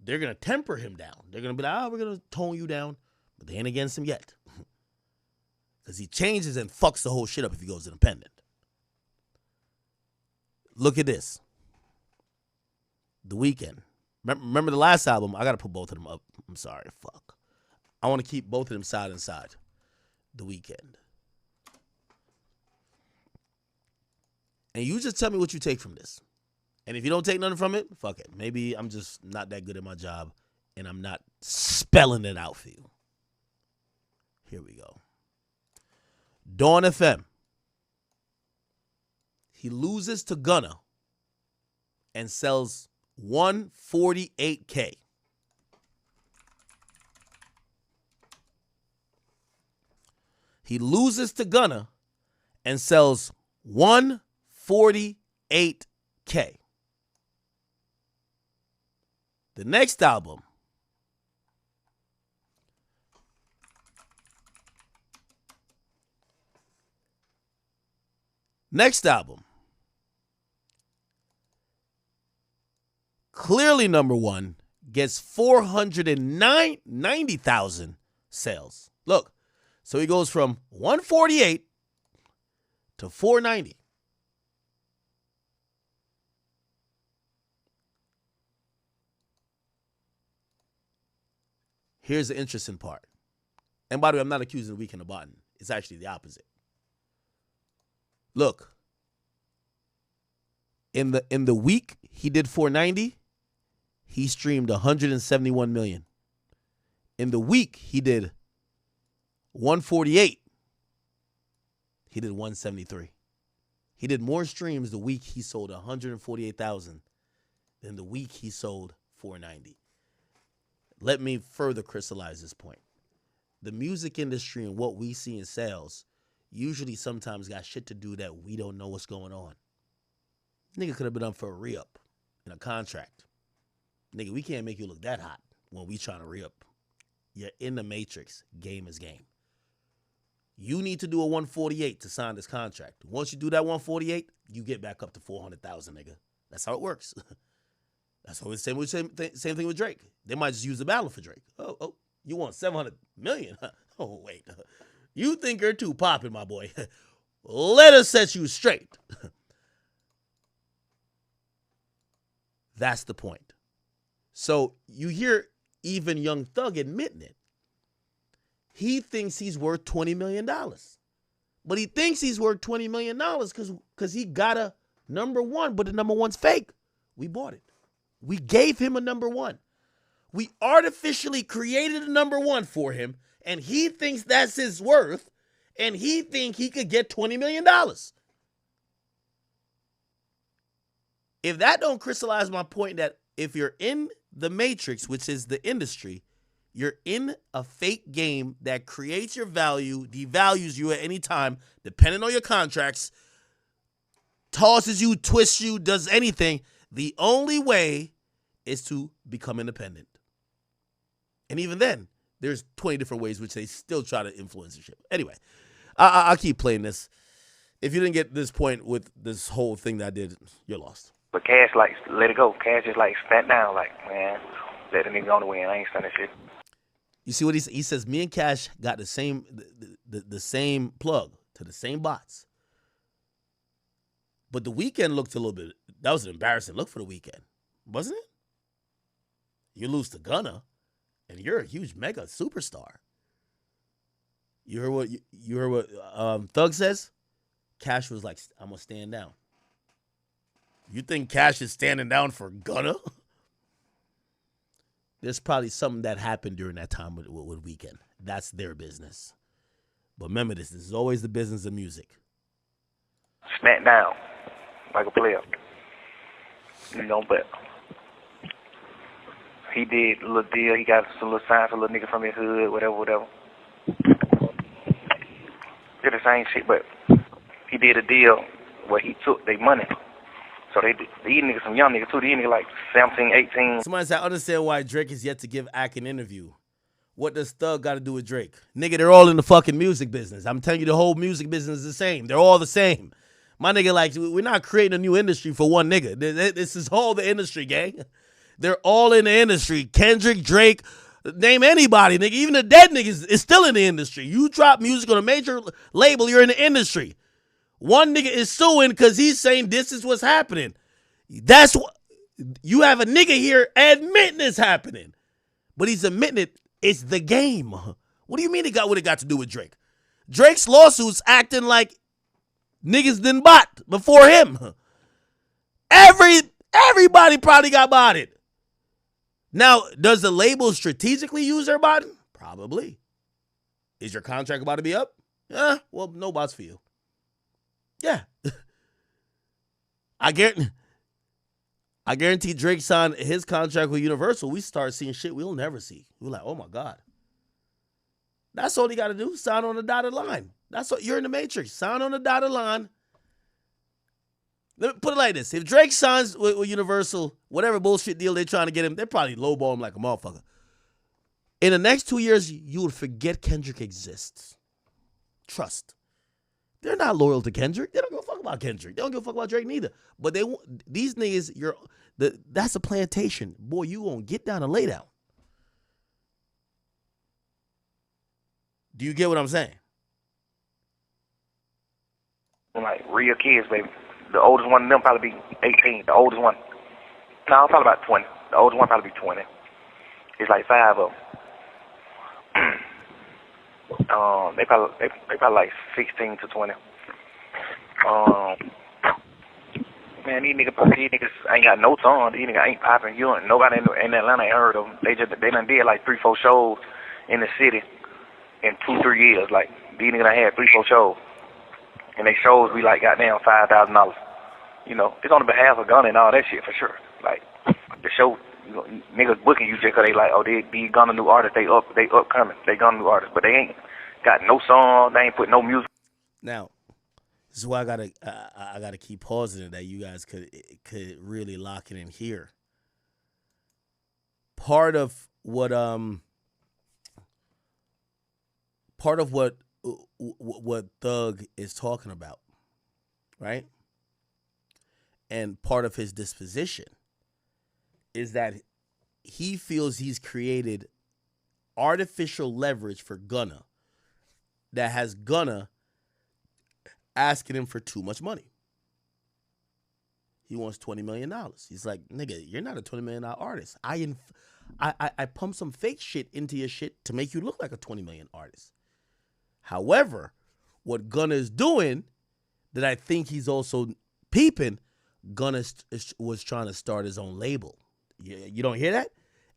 They're going to temper him down. They're going to be like, we're going to tone you down. But they ain't against him yet. Because he changes and fucks the whole shit up if he goes independent. Look at this. The Weeknd. Remember the last album? I got to put both of them up. I'm sorry. Fuck. I want to keep both of them side and side. The Weeknd. And you just tell me what you take from this. And if you don't take nothing from it, fuck it. Maybe I'm just not that good at my job and I'm not spelling it out for you. Here we go. Dawn FM. He loses to Gunna and sells 148K. He loses to Gunna and sells 148K. The next album, clearly number one, gets 490,000 sales. Look, so he goes from 148 to 490. Here's the interesting part. And by the way, I'm not accusing the Weeknd of botting. It's actually the opposite. Look. In the week he did 490, he streamed 171 million. In the week he did 148, he did 173. He did more streams the week he sold 148,000 than the week he sold 490. Let me further crystallize this point. The music industry and what we see in sales usually sometimes got shit to do that we don't know what's going on. Nigga could have been up for a re-up in a contract. Nigga, we can't make you look that hot when we trying to re-up. You're in the Matrix. Game is game. You need to do a 148 to sign this contract. Once you do that 148, you get back up to 400,000, nigga. That's how it works. That's how it's the same thing with Drake. They might just use the battle for Drake. Oh, you want 700 million? Oh, wait. You think you're too popping, my boy. Let us set you straight. That's the point. So you hear even Young Thug admitting it. He thinks he's worth $20 million. But he thinks he's worth $20 million because he got a number one, but the number one's fake. We bought it. We gave him a number one. We artificially created a number one for him, and he thinks that's his worth, and he think he could get $20 million. If that don't crystallize my point that if you're in the matrix, which is the industry, you're in a fake game that creates your value, devalues you at any time, depending on your contracts, tosses you, twists you, does anything. The only way is to become independent. And even then, there's 20 different ways which they still try to influence the shit. Anyway, I'll keep playing this. If you didn't get this point with this whole thing that I did, you're lost. But Cash, like, let it go. Cash just, like, stand down. Like, man, let the nigga go on the win. I ain't standing shit. You see what he says? Me and Cash got the same plug to the same bots. But the weekend looked a little bit, that was an embarrassing look for the weekend, wasn't it? You lose to Gunna, and you're a huge mega superstar. You heard what Thug says? Cash was like, I'm gonna stand down. You think Cash is standing down for Gunna? There's probably something that happened during that time with Weekend. That's their business. But remember this is always the business of music. Smack down like a player. You know, but he did a little deal. He got some little signs for a little nigga from his hood, whatever. Did the same shit, but he did a deal where he took their money. So these niggas, some young niggas too, these niggas like 17, 18. Somebody said, I understand why Drake is yet to give Ak an interview. What does Thug got to do with Drake? Nigga, they're all in the fucking music business. I'm telling you, the whole music business is the same. They're all the same. My nigga, like, we're not creating a new industry for one nigga. This is all the industry, gang. They're all in the industry. Kendrick, Drake, name anybody, nigga. Even the dead niggas is still in the industry. You drop music on a major label, you're in the industry. One nigga is suing because he's saying this is what's happening. That's what you have a nigga here admitting it's happening. But he's admitting it's the game. What do you mean what it got to do with Drake? Drake's lawsuits acting like niggas didn't bot before him. Everybody probably got botted. Now, does the label strategically use their botting? Probably. Is your contract about to be up? Well, no bots for you. Yeah. I guarantee Drake signed his contract with Universal. We start seeing shit we'll never see. We're like, oh my God. That's all you got to do. Sign on the dotted line. That's what you're in the matrix. Sign on the dotted line. Let me put it like this. If Drake signs with Universal, whatever bullshit deal they're trying to get him, they probably lowball him like a motherfucker. In the next 2 years, you would forget Kendrick exists. Trust. They're not loyal to Kendrick. They don't give a fuck about Kendrick. They don't give a fuck about Drake neither. But these niggas, that's a plantation. Boy, you gonna get down and lay down. Do you get what I'm saying? Like real kids, baby. The oldest one of them probably be 18. The oldest one, no, probably about 20. The oldest one probably be 20. It's like 5 of them. They probably like 16 to 20. Man, these niggas ain't got no tongue. These niggas ain't popping. Nobody in Atlanta ain't heard of them. They done did like 3-4 shows in the city in 2-3 years. Like these niggas done had 3-4 shows, and they shows be like goddamn $5,000. You know, it's on the behalf of Gunna and all that shit for sure. Like the show. You know, niggas booking you just because they like, oh, they Gunna new artists, they upcoming, they Gunna new artists, but they ain't got no song, they ain't put no music. Now, this is why I gotta keep pausing it that you guys could really lock it in here. Part of what Thug is talking about, right? And part of his disposition is that he feels he's created artificial leverage for Gunna that has Gunna asking him for too much money. He wants $20 million. He's like, nigga, you're not a $20 million artist. I pumped some fake shit into your shit to make you look like a $20 million artist. However, what Gunna is doing that I think he's also peeping, Gunna was trying to start his own label. You don't hear that?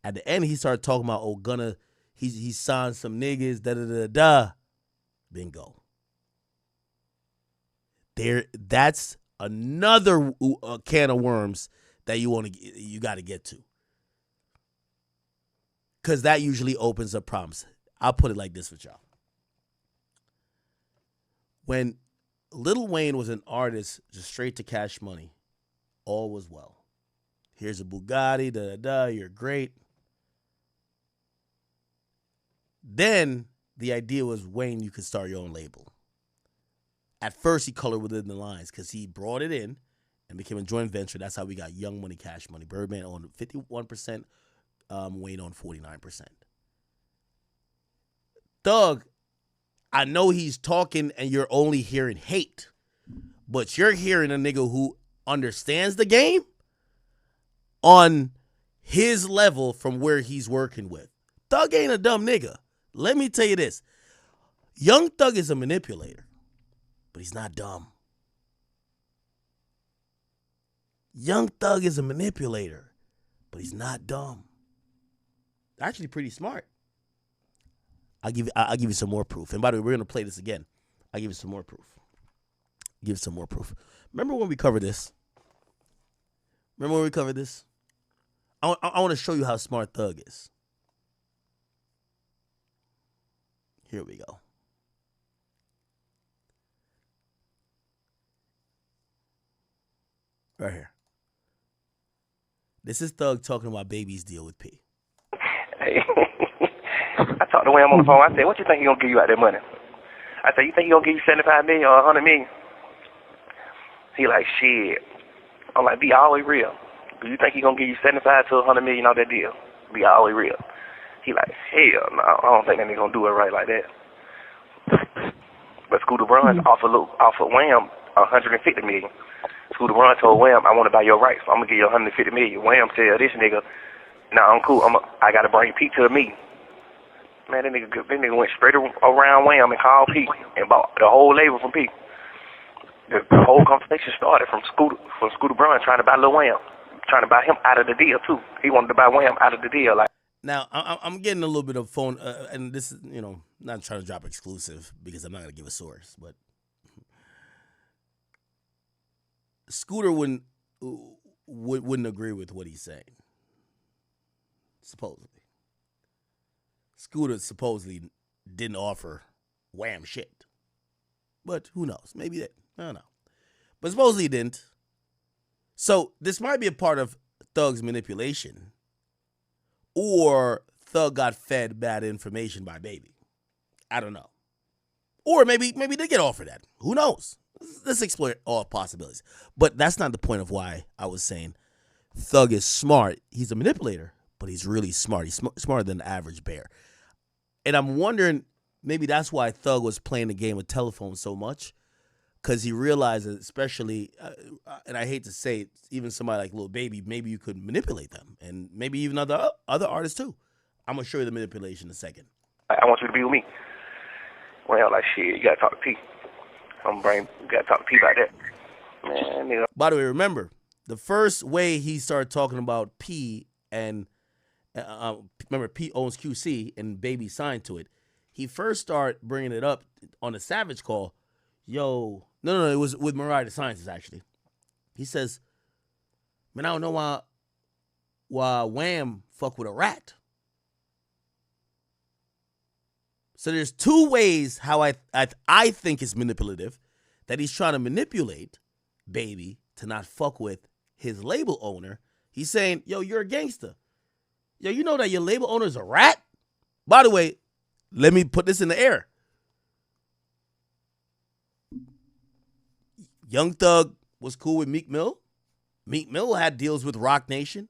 At the end, he started talking about, oh, Gunna, he signed some niggas, da-da-da-da. Bingo. That's another can of worms that you got to get to. Because that usually opens up problems. I'll put it like this with y'all. When Lil Wayne was an artist, just straight to Cash Money, all was well. Here's a Bugatti, da-da-da, you're great. Then the idea was, Wayne, you could start your own label. At first, he colored within the lines because he brought it in and became a joint venture. That's how we got Young Money, Cash Money. Birdman owned 51%, Wayne owned 49%. Thug, I know he's talking and you're only hearing hate, but you're hearing a nigga who understands the game on his level from where he's working with. Thug ain't a dumb nigga. Let me tell you this. Young Thug is a manipulator, but he's not dumb. Young Thug is a manipulator, but he's not dumb. Actually pretty smart. I'll give you some more proof. And by the way, we're going to play this again. I'll give you some more proof. Remember when we covered this? I want to show you how smart Thug is. Here we go. Right here. This is Thug talking about Baby's deal with P. Hey, I talked to Wham on the phone. I said, what you think he gonna give you out that money? I said, you think he gonna give you 75 million or 100 million? He like, shit. I'm like, be always real. Do you think he gonna give you 75 to 100 million on that deal? Be always real. He like, hell no, I don't think that nigga gonna do it right like that. But Scooter Braun offered Wham 150 million. Scooter Braun told Wham, I want to buy your rights. I'm gonna give you 150 million. Wham tell this nigga, nah, I'm cool. I gotta bring Pete to me. Man, that nigga went straight around Wham and called Pete and bought the whole label from Pete. The whole conversation started from Scooter Braun trying to buy Lil Wham, trying to buy him out of the deal too. He wanted to buy Wham out of the deal, like. Now, I'm getting a little bit of phone, and this is, not trying to drop exclusive because I'm not going to give a source, but Scooter wouldn't agree with what he's saying, supposedly. Scooter supposedly didn't offer Wham shit, but who knows? Maybe that, I don't know. But supposedly he didn't. So this might be a part of Thug's manipulation. Or Thug got fed bad information by Baby. I don't know. Or maybe they get offered that. Who knows? Let's explore all possibilities. But that's not the point of why I was saying Thug is smart. He's a manipulator, but he's really smart. He's smarter than the average bear. And I'm wondering, maybe that's why Thug was playing the game of telephone so much. Because he realized that, especially, and I hate to say it, even somebody like Lil Baby, maybe you could manipulate them, and maybe even other artists too. I'm gonna show you the manipulation in a second. I want you to be with me. Well, like shit, you gotta talk to P. You gotta talk to P about that. Man, nigga. By the way, remember the first way he started talking about P, and remember P owns QC and Baby signed to it. He first started bringing it up on a Savage call. Yo, no, it was with Mariah the Scientist, actually. He says, man, I don't know why Wham fuck with a rat. So there's two ways how I think it's manipulative, that he's trying to manipulate Baby to not fuck with his label owner. He's saying, yo, you're a gangster. Yo, you know that your label owner's a rat? By the way, let me put this in the air. Young Thug was cool with Meek Mill. Meek Mill had deals with Roc Nation.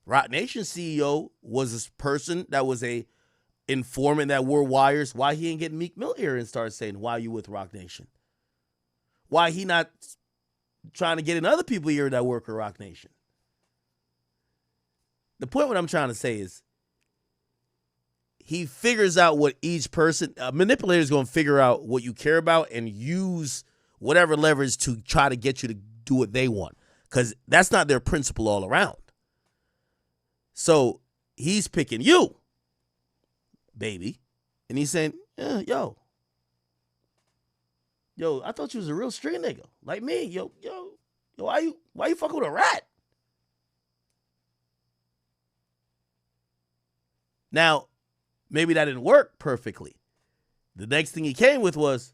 Roc Nation CEO was this person that was a informant that wore wires. Why he ain't getting Meek Mill here and start saying, why are you with Roc Nation? why he not trying to get in other people here that work at Rock Nation. The point what I'm trying to say is he figures out what each person, a manipulator is going to figure out what you care about and use whatever leverage to try to get you to do what they want. Because that's not their principle all around. So he's picking you, baby. And he's saying, yeah, yo, I thought you was a real street nigga like me. Yo, why you fucking with a rat? Now, maybe that didn't work perfectly. The next thing he came with was,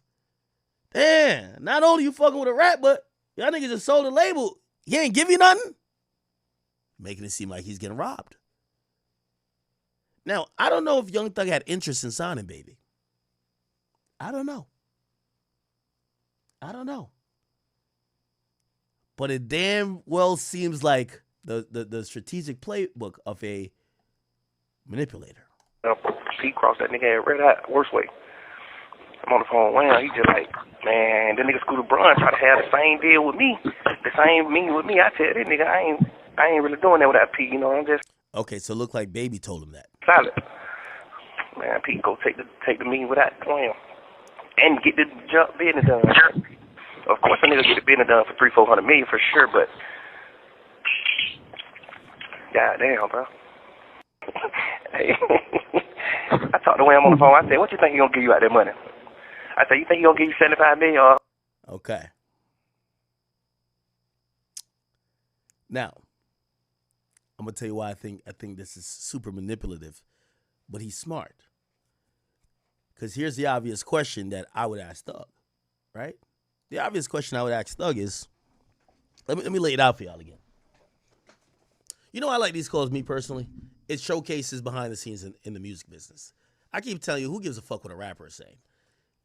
damn, not only you fucking with a rat, but y'all niggas just sold a label. He ain't give you nothing. Making it seem like he's getting robbed. Now, I don't know if Young Thug had interest in signing Baby. I don't know. But it damn well seems like the strategic playbook of a manipulator. He crossed that nigga at red hot, worst way. I'm on the phone with him. He just like, man, that nigga Scooter Braun try to have the same deal with me, the same meeting with me. I tell that nigga, I ain't really doing that without P. You know, I'm just okay. So it looked like Baby told him that. solid. Man, P go take the meeting without him and get the jump business done. Of course, a nigga get the business done for $300-400 million for sure, but goddamn, bro. Hey, I talked to him on the phone. I said, what you think he gonna give you out that money? I said, you think he gonna give you $75 million? Okay. Now, I'm gonna tell you why I think this is super manipulative, but he's smart. Because here's the obvious question that I would ask Thug, right? The obvious question I would ask Thug is, let me lay it out for y'all again. You know, I like these calls, me personally. It showcases behind the scenes in the music business. I keep telling you, who gives a fuck what a rapper is saying?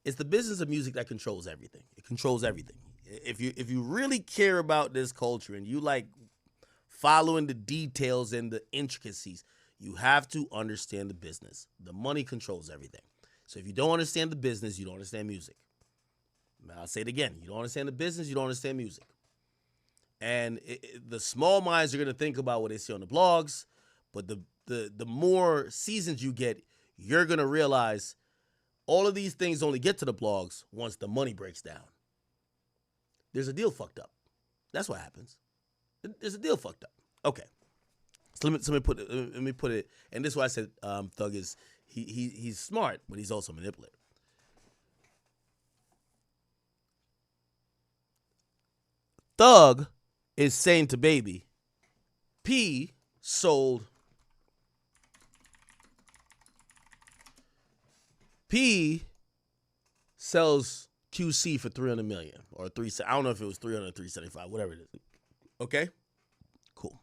It's the business of music that controls everything. It controls everything. If you really care about this culture and you like following the details and the intricacies, you have to understand the business. The money controls everything. So if you don't understand the business, you don't understand music. I'll say it again. You don't understand the business, you don't understand music. And the small minds are going to think about what they see on the blogs, but the more seasons you get, you're going to realize all of these things only get to the blogs once the money breaks down. There's a deal fucked up. That's what happens. There's a deal fucked up. Okay. So let me put it, and this is why I said Thug is he's smart, but he's also manipulative. Thug is saying to Baby, P sells QC for $300 million or I don't know if it was 300 or 375, whatever it is. Okay, cool.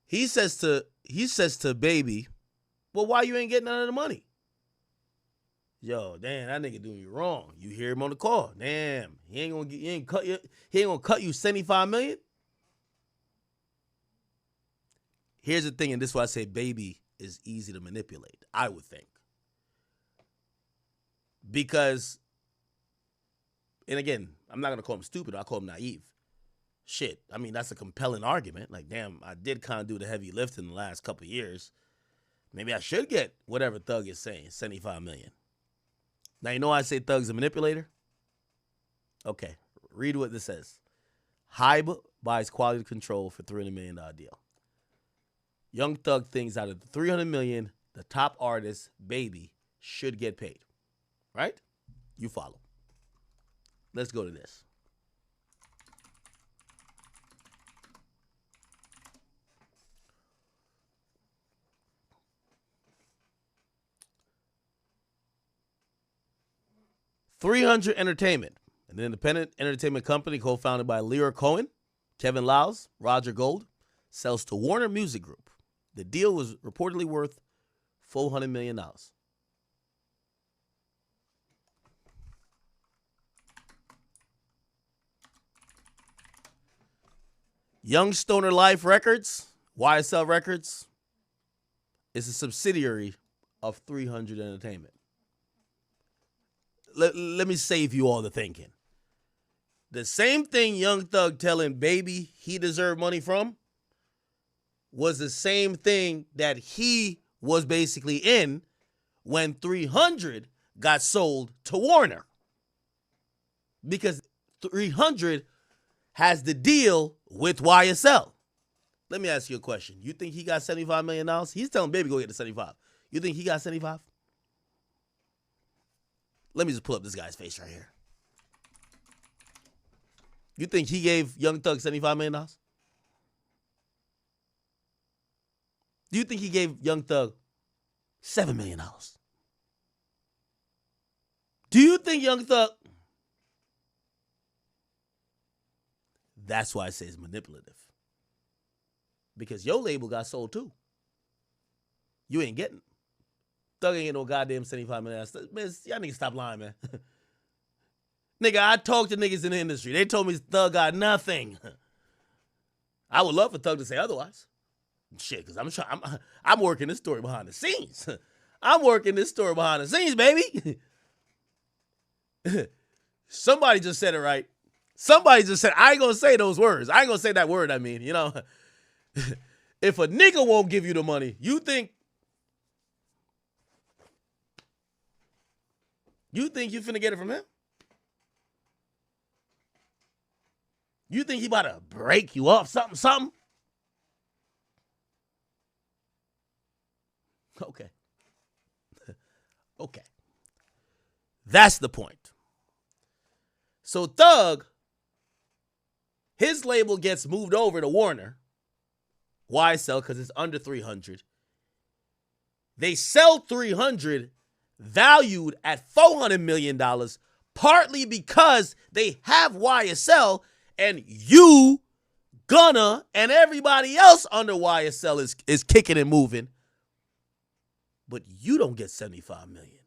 He says to Baby, well, why you ain't getting none of the money? Yo, damn, that nigga doing you wrong. You hear him on the call. Damn, he ain't gonna cut you $75 million. Here's the thing, and this is why I say Baby is easy to manipulate, I would think. Because, and again, I'm not gonna call him stupid, I'll call him naive. Shit, I mean, that's a compelling argument. Like, damn, I did kind of do the heavy lift in the last couple of years. Maybe I should get whatever Thug is saying, $75 million. Now, you know why I say Thug's a manipulator? Okay, read what this says. Hybe buys quality control for $300 million deal. Young Thug thinks out of the $300 million, the top artist, Baby, should get paid. Right? You follow. Let's go to this. .300 Entertainment, an independent entertainment company co-founded by Lear Cohen, Kevin Liles, Roger Gold, sells to Warner Music Group. The deal was reportedly worth $400 million. Young Stoner Life Records, YSL Records, is a subsidiary of .300 Entertainment. let me save you all the thinking. The same thing Young Thug telling Baby he deserved money from was the same thing that he was basically in when 300 got sold to Warner. Because 300 has the deal with YSL. Let me ask you a question. You think he got $75 million? He's telling Baby go get the 75. You think he got 75? Let me just pull up this guy's face right here. You think he gave Young Thug $75 million? Do you think he gave Young Thug $7 million? Do you think Young Thug... That's why I say it's manipulative. Because your label got sold too. You ain't getting. Thug ain't getting no goddamn $75 million. Man, y'all niggas stop lying, man. Nigga, I talked to niggas in the industry. They told me Thug got nothing. I would love for Thug to say otherwise. Shit, because I'm working this story behind the scenes. I'm working this story behind the scenes, baby. Somebody just said it right. Somebody just said, I ain't gonna say those words. I ain't gonna say that word, I mean, you know. If a nigga won't give you the money, you think you finna get it from him? You think he about to break you off something? Okay. Okay. That's the point. So Thug, his label gets moved over to Warner. YSL, because it's under 300. They sell 300 valued at $400 million, partly because they have YSL and you, Gunna, and everybody else under YSL is kicking and moving. But you don't get $75 million.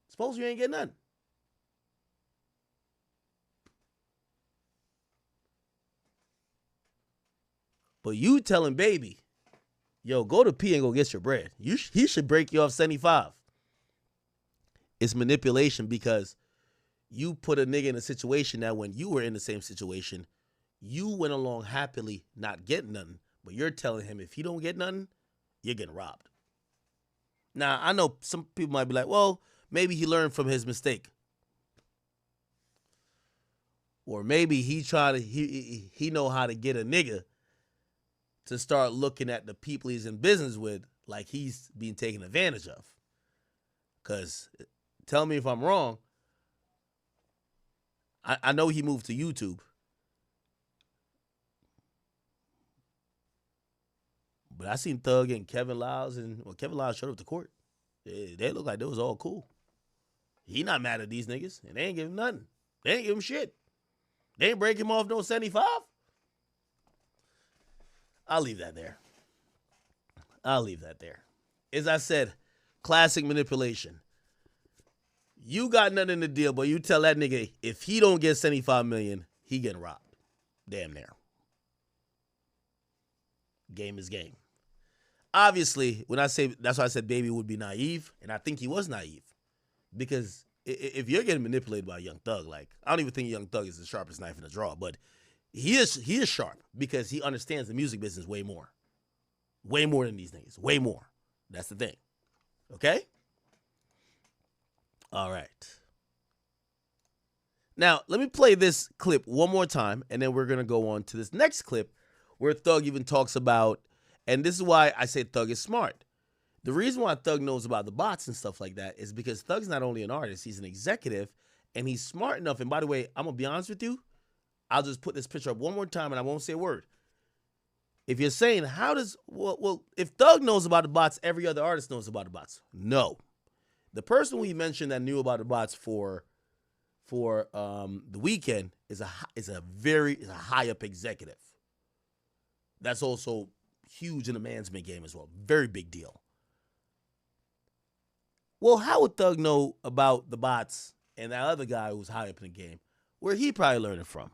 Suppose you ain't getting nothing. But you telling Baby, yo, go to P and go get your bread. He should break you off 75. It's manipulation because you put a nigga in a situation that when you were in the same situation, you went along happily not getting nothing. But you're telling him if he don't get nothing, you're getting robbed. Now, I know some people might be like, well, maybe he learned from his mistake. Or maybe he know how to get a nigga to start looking at the people he's in business with like he's being taken advantage of. Because, tell me if I'm wrong, I know he moved to YouTube. But I seen Thug and Kevin Lyles, and Kevin Lyles showed up to court. They look like they was all cool. He not mad at these niggas, and they ain't give him nothing. They ain't give him shit. They ain't break him off no 75. I'll leave that there. As I said, classic manipulation. You got nothing in the deal, but you tell that nigga if he don't get $75 million, he getting robbed. Damn near. Game is game. Obviously, when I say, that's why I said Baby would be naive, and I think he was naive. Because if you're getting manipulated by Young Thug, like, I don't even think Young Thug is the sharpest knife in the drawer, but he is sharp because he understands the music business way more. Way more than these niggas. Way more. That's the thing. Okay? All right. Now, let me play this clip one more time, and then we're going to go on to this next clip where Thug even talks about, and this is why I say Thug is smart. The reason why Thug knows about the bots and stuff like that is because Thug's not only an artist, he's an executive, and he's smart enough. And by the way, I'm going to be honest with you. I'll just put this picture up one more time, and I won't say a word. If you're saying, how does, well, if Thug knows about the bots, every other artist knows about the bots. No. The person we mentioned that knew about the bots for the weekend is a high up executive. That's also huge in the management game as well. Very big deal. Well, how would Thug know about the bots and that other guy who's high up in the game? Where he probably learned it from?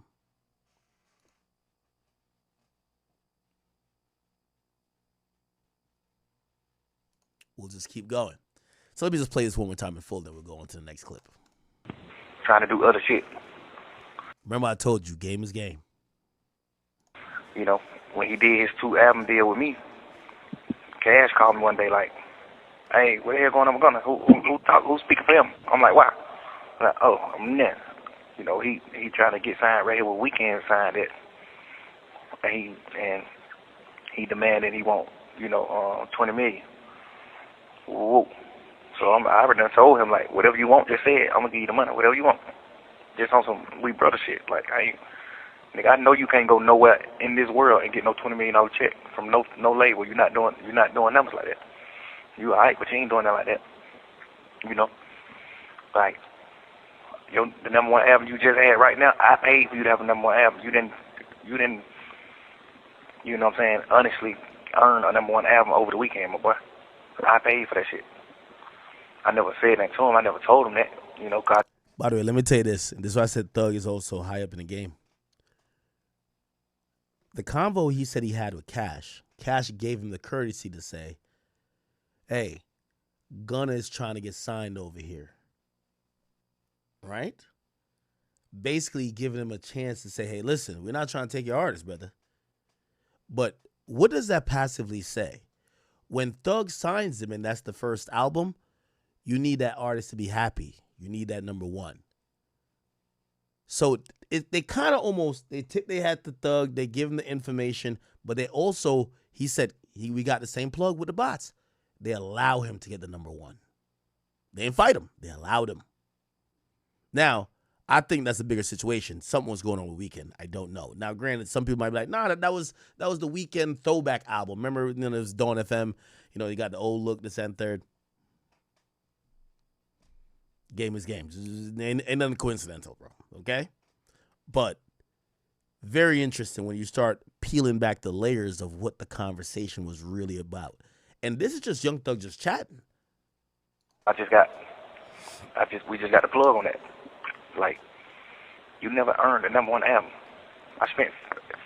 We'll just keep going. So let me just play this one more time in full, then we'll go on to the next clip. Trying to do other shit. Remember I told you, game is game. You know, when he did his 2-album deal with me, Cash called me one day like, hey, what the hell going on with Gunna? Who's speaking for him? I'm like, why? I'm like, oh, I'm Nen. You know, he trying to get signed right here with Weeknd signed it. And he demanded he want, you know, $20 million. Whoa. So I already done told him, like, whatever you want, just say it. I'm going to give you the money, whatever you want. Just on some we brother shit. Like, nigga, I know you can't go nowhere in this world and get no $20 million check from no label. You're not doing numbers like that. You alright, but you ain't doing that like that. You know? Like, the number one album you just had right now, I paid for you to have a number one album. You didn't, you know what I'm saying, honestly earn a number one album over the weekend, my boy. I paid for that shit. I never said that to him. I never told him that, you know, God. By the way, let me tell you this. And this is why I said Thug is also high up in the game. The convo he said he had with Cash gave him the courtesy to say, hey, Gunna is trying to get signed over here. Right? Basically giving him a chance to say, hey, listen, we're not trying to take your artist, brother. But what does that passively say? When Thug signs him and that's the first album, you need that artist to be happy. You need that number one. So they kind of almost, they tip their hat to Thug, they give him the information, but they also, he said, we got the same plug with the bots. They allow him to get the number one. They didn't fight him. They allowed him. Now, I think that's a bigger situation. Something was going on with Weeknd. I don't know. Now, granted, some people might be like, nah, that was the Weeknd throwback album. Remember, you know, it was Dawn FM. You know, you got the old look, this and third. Game is game. Ain't nothing coincidental, bro. Okay? But very interesting when you start peeling back the layers of what the conversation was really about. And this is just Young Thug just chatting. We just got the plug on that. Like, you never earned a number one album. I spent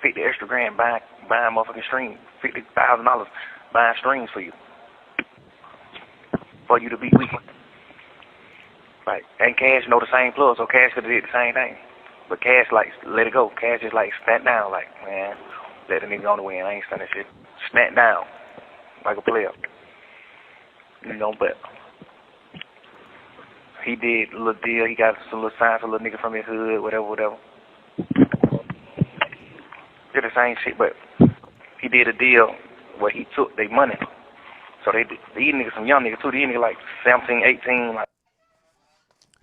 $50 extra grand buying motherfucking streams, $50,000 buying streams for you to be weak. Like, and Cash know the same plug, so Cash could have did the same thing. But Cash, like, let it go. Cash just, like, stand down, like, man, let the nigga on the win. I ain't standing shit. Stand down, like a player. You know, but he did a little deal. He got some little signs for a little nigga from his hood, whatever. Did the same shit, but he did a deal where he took their money. So these niggas, some young niggas too. These niggas like 17, 18. Like.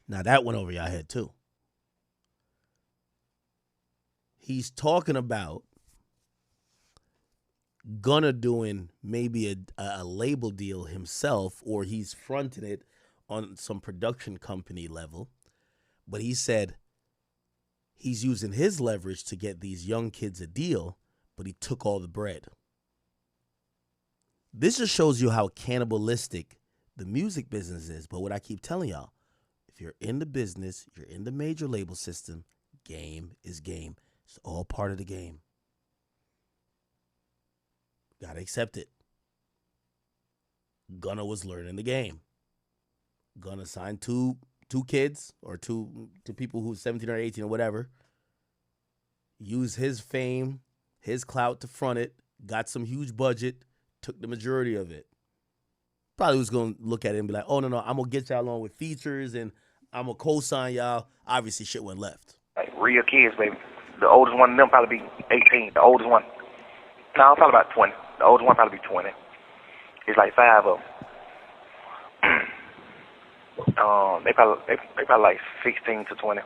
Now that went over your head too. He's talking about Gunna doing maybe a label deal himself, or he's fronting it on some production company level. But he said he's using his leverage to get these young kids a deal, but he took all the bread. This just shows you how cannibalistic the music business is. But what I keep telling y'all, if you're in the business, you're in the major label system, game is game. It's all part of the game. Gotta accept it. Gunna was learning the game. Gunna signed two kids or two people who's 17 or 18 or whatever. Used his fame, his clout to front it. Got some huge budget. Took the majority of it. Probably was going to look at it and be like, oh, no, I'm going to get y'all along with features and I'm going to co-sign y'all. Obviously, shit went left. Like real kids, baby. The oldest one of them probably be 18. The oldest one. No, probably about 20. The oldest one probably be 20. It's like 5 of them. They probably like 16 to 20.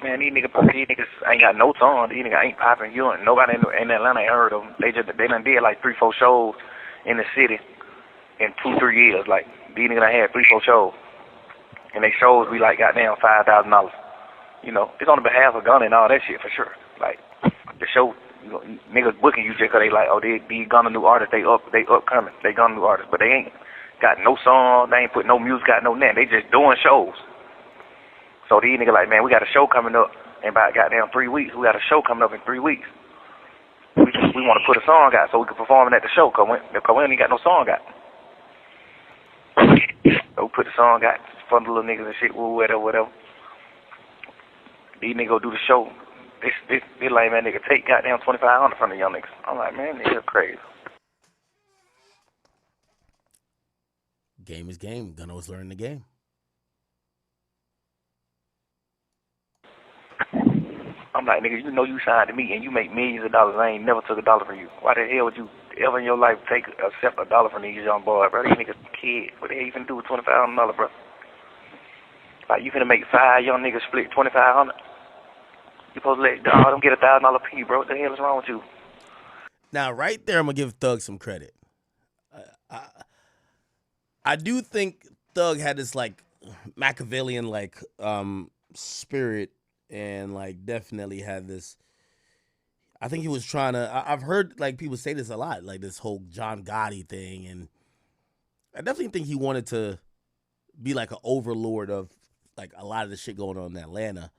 Man, these niggas ain't got no tongue. These niggas ain't popping. Nobody in Atlanta ain't heard of them. They done did like 3-4 shows in the city in 2-3 years. Like these niggas done had 3-4 shows, and they shows be like goddamn $5,000. You know, it's on the behalf of Gunna and all that shit for sure. Like the show, you know, niggas booking you just 'cause they like, oh, these Gunna new artists, they upcoming, they Gunna new artists, but they ain't got no song, they ain't put no music out, no nothing. They just doing shows. So these niggas like, man, we got a show coming up in about goddamn 3 weeks. We got a show coming up in 3 weeks. We just we want to put a song out so we can perform it at the show, cause we ain't got no song out. So we put the song out, fun little niggas and shit, whatever. These niggas go do the show. This lame man nigga take goddamn 2,500 from the young niggas. I'm like, man, nigga crazy. Game is game. Gunna was learning the game. I'm like, nigga, you know you signed to me and you make millions of dollars. I ain't never took $1 from you. Why the hell would you ever in your life accept $1 from these young boys, bro? These niggas kids. What the hell you finna do with $2,500, bro? Like, you finna make 5 young niggas split $2,500? You supposed to let all them get $1,000 piece, bro. What the hell is wrong with you? Now, right there, I'm gonna give Thug some credit. I do think Thug had this like Machiavellian like spirit, and like definitely had this. I think he was trying to. I've heard like people say this a lot, like this whole John Gotti thing, and I definitely think he wanted to be like an overlord of like a lot of the shit going on in Atlanta.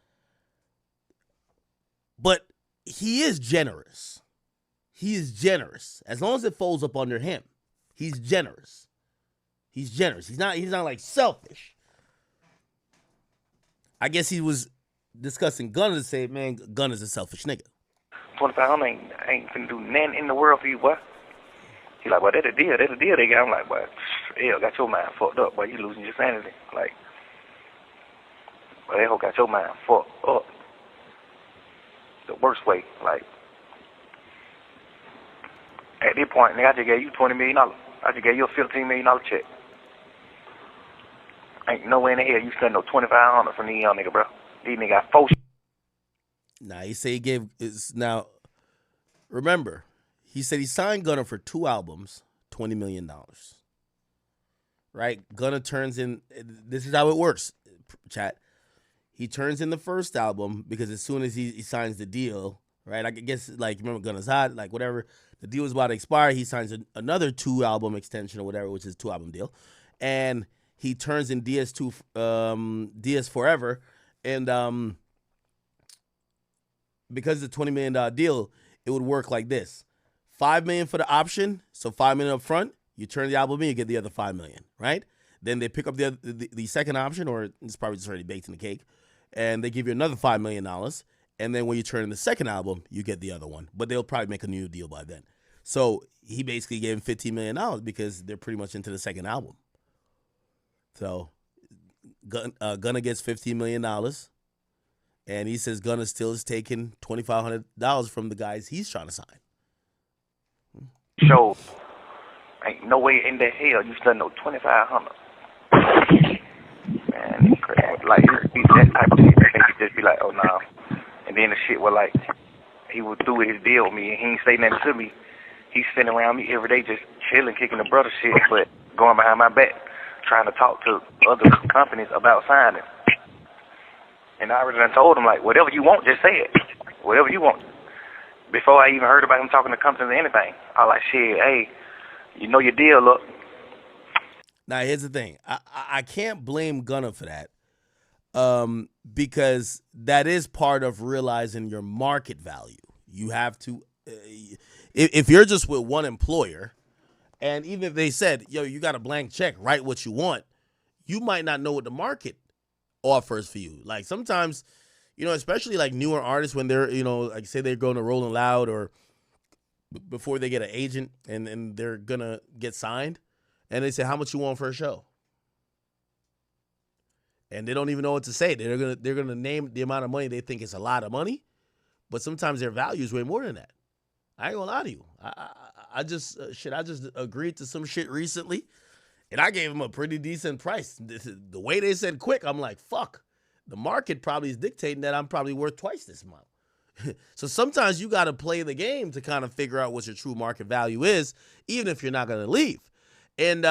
But he is generous. He is generous. As long as it folds up under him, he's generous. He's generous. He's not like selfish. I guess he was discussing Gunna to say, man, Gunna's a selfish nigga. 2,500 ain't finna do nothing in the world for you, boy. He like, well, that's a deal they got. I'm like, boy, hell, got your mind fucked up, boy. You losing your sanity. Like, boy, that hoe got your mind fucked up. The worst way. Like, at this point, nigga, I just gave you $20 million. I just gave you a $15 million check. Ain't no way in the hell you spend no 2,500 from these young nigga, bro. These nigga got 4. Nah, he said he gave now. Remember, he said he signed Gunna for 2 albums, $20 million. Right? Gunna turns in. This is how it works, chat. He turns in the first album because as soon as he signs the deal, right? I guess like remember Gunna's hot, like whatever. The deal was about to expire. He signs another 2-album extension or whatever, which is a 2-album deal, and he turns in DS Forever, and because it's a $20 million deal, it would work like this: $5 million for the option, so $5 million up front. You turn the album in, you get the other $5 million, right? Then they pick up the second option, or it's probably just already baked in the cake, and they give you another $5 million. And then when you turn in the second album, you get the other one. But they'll probably make a new deal by then. So he basically gave him $15 million because they're pretty much into the second album. So Gunna gets $15 million. And he says Gunna still is taking $2,500 from the guys he's trying to sign. So, ain't no way in the hell you spend no 2,500. Man, it's crazy. Like, he's that type of shit. I think he'd just be like, oh, no. And then the shit was like, he would do his deal with me, and he ain't say nothing to me. He's sitting around me every day just chilling, kicking the brother shit, but going behind my back, trying to talk to other companies about signing. And I already done told him, like, whatever you want, just say it. Whatever you want. Before I even heard about him talking to companies or anything, I was like, shit, hey, you know your deal, look. Now, here's the thing. I can't blame Gunna for that. Because that is part of realizing your market value. You have to, if you're just with one employer, and even if they said, yo, you got a blank check, write what you want, you might not know what the market offers for you. Like sometimes, you know, especially like newer artists when they're, you know, like say they're going to Rolling Loud or before they get an agent and they're going to get signed, and they say, how much you want for a show? And they don't even know what to say. They're gonna name the amount of money they think is a lot of money, but sometimes their value is way more than that. I ain't gonna lie to you. I just agreed to some shit recently, and I gave them a pretty decent price. The way they said quick, I'm like, fuck. The market probably is dictating that I'm probably worth twice this amount. So sometimes you got to play the game to kind of figure out what your true market value is, even if you're not gonna leave. And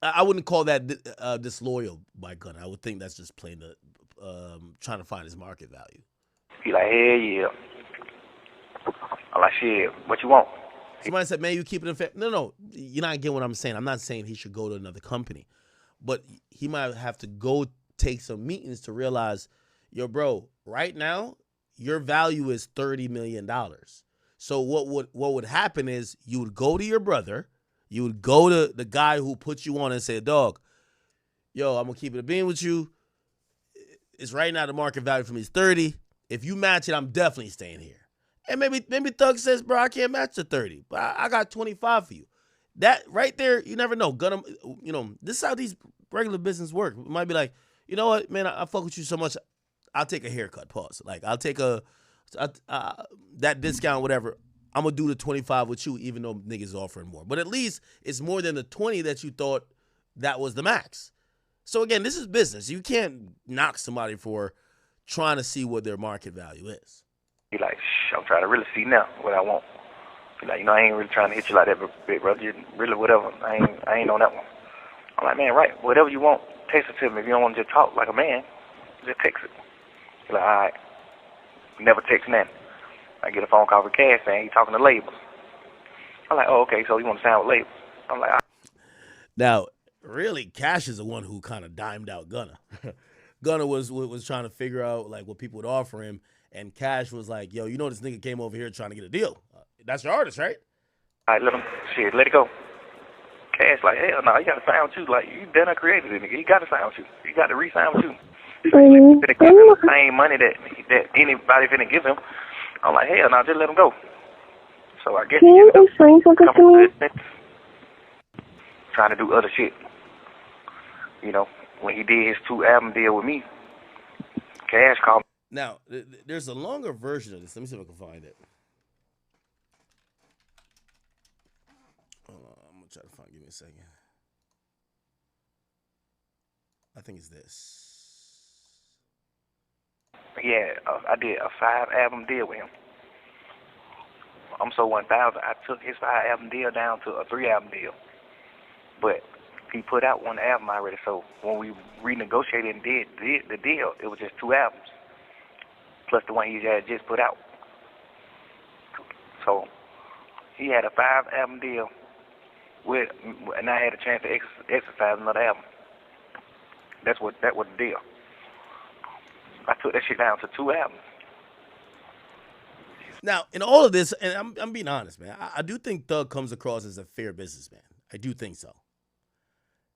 I wouldn't call that disloyal by Gunna. I would think that's just plain trying to find his market value. He like, hell yeah. I'm like, shit, what you want? Somebody said, man, you keep it in fair. No, you're not getting what I'm saying. I'm not saying he should go to another company. But he might have to go take some meetings to realize, yo, bro, right now, your value is $30 million. So what would happen is you would go to your brother, you would go to the guy who put you on and say, dog, yo, I'm gonna keep it a bean with you. It's right now the market value for me is 30. If you match it, I'm definitely staying here. And maybe Thug says, bro, I can't match the 30, but I got 25 for you. That right there, you never know. This is how these regular business work. It might be like, you know what, man, I fuck with you so much, I'll take a haircut, pause. Like, I'll take that discount, whatever. I'm going to do the 25 with you, even though niggas offering more. But at least it's more than the 20 that you thought that was the max. So, again, this is business. You can't knock somebody for trying to see what their market value is. Be like, I'm trying to really see now what I want. Be like, I ain't really trying to hit you like that, big brother. Just really whatever. I ain't on that one. I'm like, man, right. Whatever you want, text it to me. If you don't want to just talk like a man, just text it. Be like, all right. Never text nothing. I get a phone call from Cash saying he's talking to labels. I'm like, oh, okay, so you want to sign with labels? I'm like, all right. Now, really, Cash is the one who kind of dimed out Gunna. Gunna was trying to figure out like what people would offer him, and Cash was like, yo, you know this nigga came over here trying to get a deal. That's your artist, right? All right, let it go. Cash like, hell no, you got to sign with you. Like, you done created it, nigga. You got to sign with you. You got to re-sign with you. Finna give him the same money that anybody finna give him. I'm like, hell no, just let him go. So I guess Can you explain something to me? Trying to do other shit. When he did his 2-album deal with me, Cash called me. Now, there's a longer version of this. Let me see if I can find it. I'm going to try to find it. Give me a second. I think it's this. Yeah, I did a 5-album deal with him. I'm so 1,000. I took his 5-album deal down to a 3-album deal. But he put out 1 album already, so when we renegotiated and did the deal, it was just 2 albums, plus the one he had just put out. So he had a 5-album deal and I had a chance to exercise another album. That was the deal. I took that shit down to 2 albums. Now, in all of this, and I'm being honest, man, I do think Thug comes across as a fair businessman. I do think so.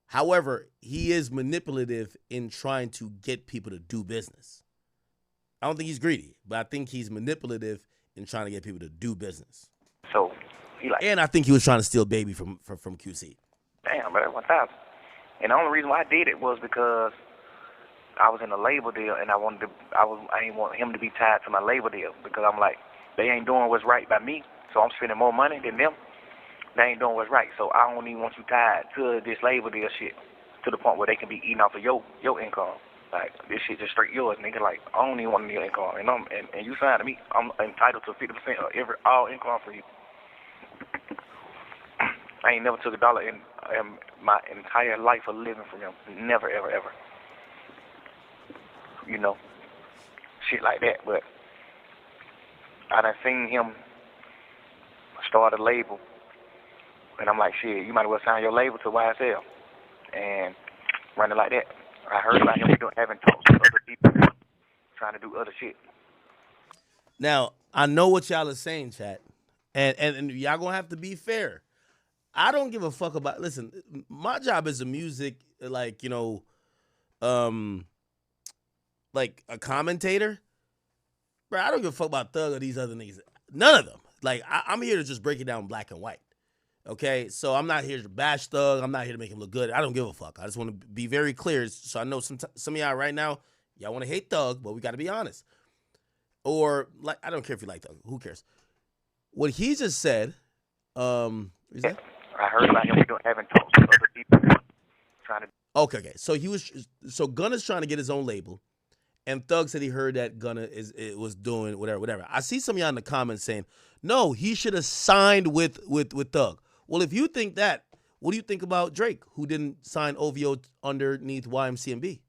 However, he is manipulative in trying to get people to do business. I don't think he's greedy, but I think he's manipulative in trying to get people to do business. So and I think he was trying to steal Baby from QC. Damn, bro, 1,000. And the only reason why I did it was because I was in a label deal, and I didn't want him to be tied to my label deal, because I'm like, they ain't doing what's right by me, so I'm spending more money than them. They ain't doing what's right, so I don't even want you tied to this label deal shit to the point where they can be eating off of your income. Like, this shit just straight yours, nigga. Like, I don't even want your income, and you signed to me. I'm entitled to 50% of all income for you. I ain't never took $1 in my entire life of living from him. Never, ever, ever. Shit like that. But I done seen him start a label, and I'm like, shit, you might as well sign your label to YSL and run it like that. I heard about him having talks with other people, trying to do other shit. Now, I know what y'all are saying, chat, and y'all gonna have to be fair. I don't give a fuck about. Listen, my job is a music, like like a commentator, bro. I don't give a fuck about Thug or these other niggas. None of them. Like, I'm here to just break it down black and white. Okay, so I'm not here to bash Thug. I'm not here to make him look good. I don't give a fuck. I just want to be very clear. So I know some of y'all right now, y'all want to hate Thug, but we got to be honest. Or, like, I don't care if you like Thug. Who cares? What he just said, is that? I heard about him having talks with other people, trying to. Okay. So Gunna's trying to get his own label, and Thug said he heard that Gunna was doing whatever. I see some of y'all in the comments saying, no, he should have signed with Thug. Well, if you think that, what do you think about Drake, who didn't sign OVO underneath YMCMB?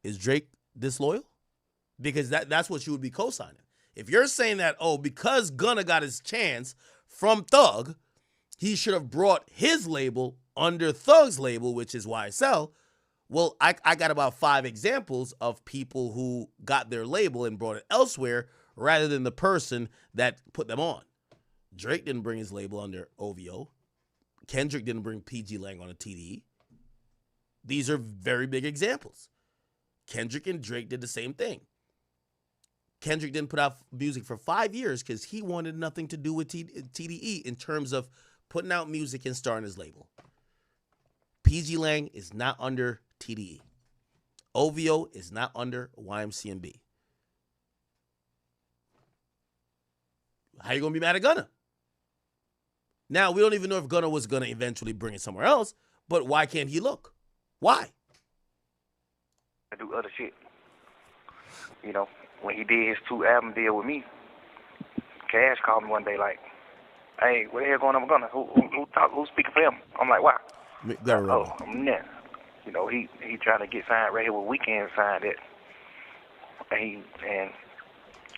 Is Drake disloyal? Because that's what you would be co-signing. If you're saying that, because Gunna got his chance from Thug, he should have brought his label under Thug's label, which is YSL. Well, I got about 5 examples of people who got their label and brought it elsewhere rather than the person that put them on. Drake didn't bring his label under OVO. Kendrick didn't bring PG Lang on a TDE. These are very big examples. Kendrick and Drake did the same thing. Kendrick didn't put out music for 5 years because he wanted nothing to do with TDE in terms of putting out music and starting his label. PG Lang is not under TDE. OVO is not under YMCMB. How you going to be mad at Gunna? Now, we don't even know if Gunna was going to eventually bring it somewhere else, but why can't he look? Why? I do other shit. You know, when he did his 2 album deal with me, Cash called me one day like, hey, what the hell going on with Gunna? Who's speaking for him? I'm like, why? Oh, I'm there. You know, he trying to get signed right here with Weeknd signed it. And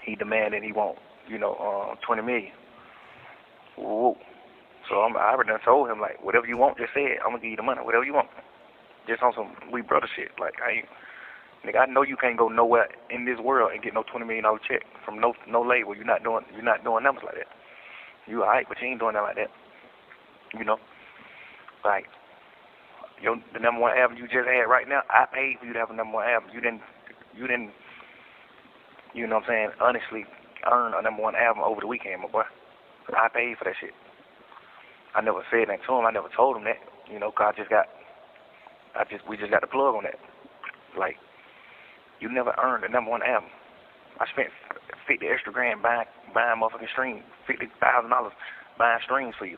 he demanded he want, you know, 20 million. Whoa. So I already done told him, like, whatever you want, just say it. I'm going to give you the money, whatever you want. Just on some we brother shit. Like, nigga, I know you can't go nowhere in this world and get no $20 million check from no label. You're not doing numbers like that. You all right, but you ain't doing that like that. You know? Like, the number 1 album you just had right now, I paid for you to have a number 1 album. You didn't, you know what I'm saying, honestly earn a number 1 album over the weekend, my boy. I paid for that shit. I never said that to him. I never told him that, you know, cause we just got the plug on that. Like, you never earned a number 1 album. I spent $50 extra grand buying motherfucking streams, $50,000 buying streams for you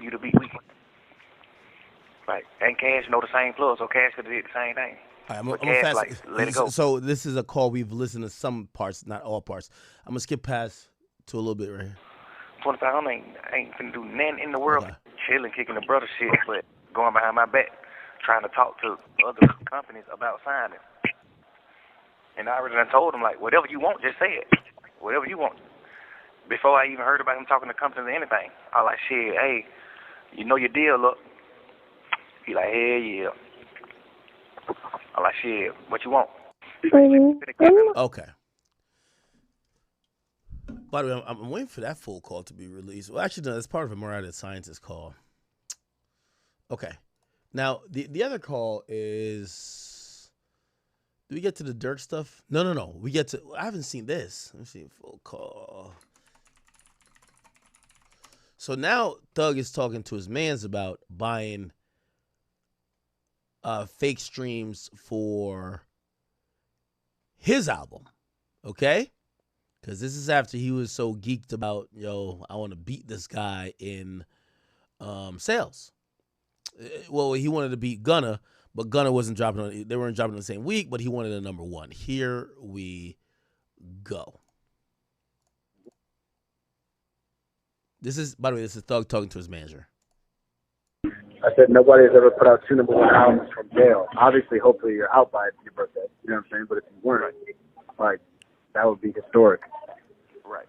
to beat Weeknd. Right, and Cash know the same plug, so Cash could have did the same thing. Right, but Cash, like, let it go. So this is a call we've listened to some parts, not all parts. I'm gonna skip past to a little bit right here. 25 ain't finna do nothing in the world, chilling, kicking the brother shit, but going behind my back, trying to talk to other companies about signing. And I already done told him, like, whatever you want, just say it. Whatever you want. Before I even heard about him talking to companies or anything, I was like, shit, hey, you know your deal, look. He like, hell yeah. I like, shit, what you want? Okay. By the way, I'm waiting for that full call to be released. Well, actually, no, that's part of a Mariah Scientist call. Okay. Now, the other call is... Do we get to the Dirk stuff? No. We get to... I haven't seen this. Let me see. Full call. So now Thug is talking to his mans about buying fake streams for his album. Okay? Because this is after he was so geeked about, yo, I want to beat this guy in sales. Well, he wanted to beat Gunna, but Gunna wasn't dropping on. They weren't dropping on the same week, but he wanted a number 1. Here we go. This is, by the way, this is Thug talking to his manager. I said nobody has ever put out 2 number 1 albums from jail. Obviously, hopefully you're out by your birthday. You know what I'm saying? But if you weren't, like, that would be historic. Right.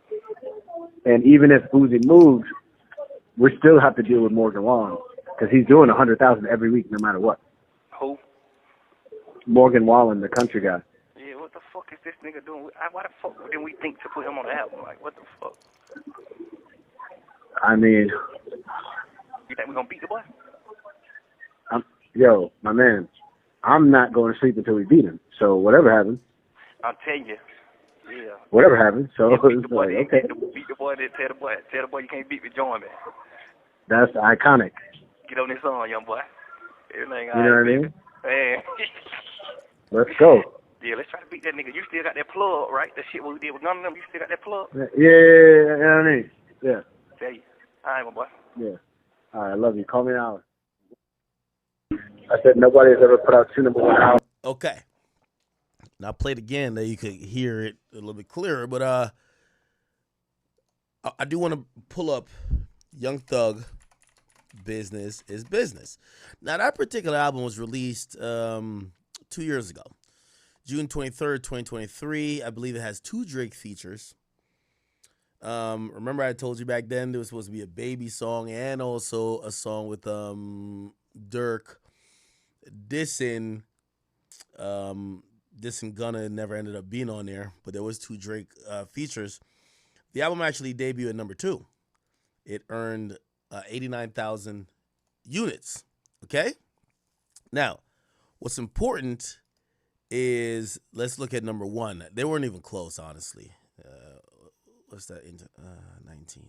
And even if Boozy moves, we still have to deal with Morgan Wallen because he's doing 100,000 every week, no matter what. Who? Morgan Wallen, the country guy. Yeah, what the fuck is this nigga doing? Why the fuck didn't we think to put him on the album? Like, what the fuck? I mean, you think we gonna beat the boy? Yo, my man, I'm not going to sleep until we beat him. So whatever happens. I'll tell you. Yeah. Whatever happens. So beat the boy, like, okay. Beat the boy, then tell the boy you can't beat me, join me. That's iconic. Get on this song, young boy. Everything you know what I mean? Man. Let's go. Yeah, let's try to beat that nigga. You still got that plug, right? That shit what we did with none of them, you still got that plug? Yeah, you know what I mean? Yeah. Tell you. All right, my boy. Yeah. All right, I love you. Call me an hour. I said nobody has ever put out 2 number 1 albums. Okay. Now play it again that you could hear it a little bit clearer, but I do want to pull up Young Thug, Business is Business. Now that particular album was released 2 years ago. June 23rd, 2023. I believe it has 2 Drake features. Remember I told you back then there was supposed to be a Baby song and also a song with Dirk dissing Gunna, never ended up being on there, but there was 2 Drake features. The album actually debuted at number 2. It earned 89,000 units. Okay? Now, what's important is, let's look at number 1. They weren't even close, honestly. What's that? 19.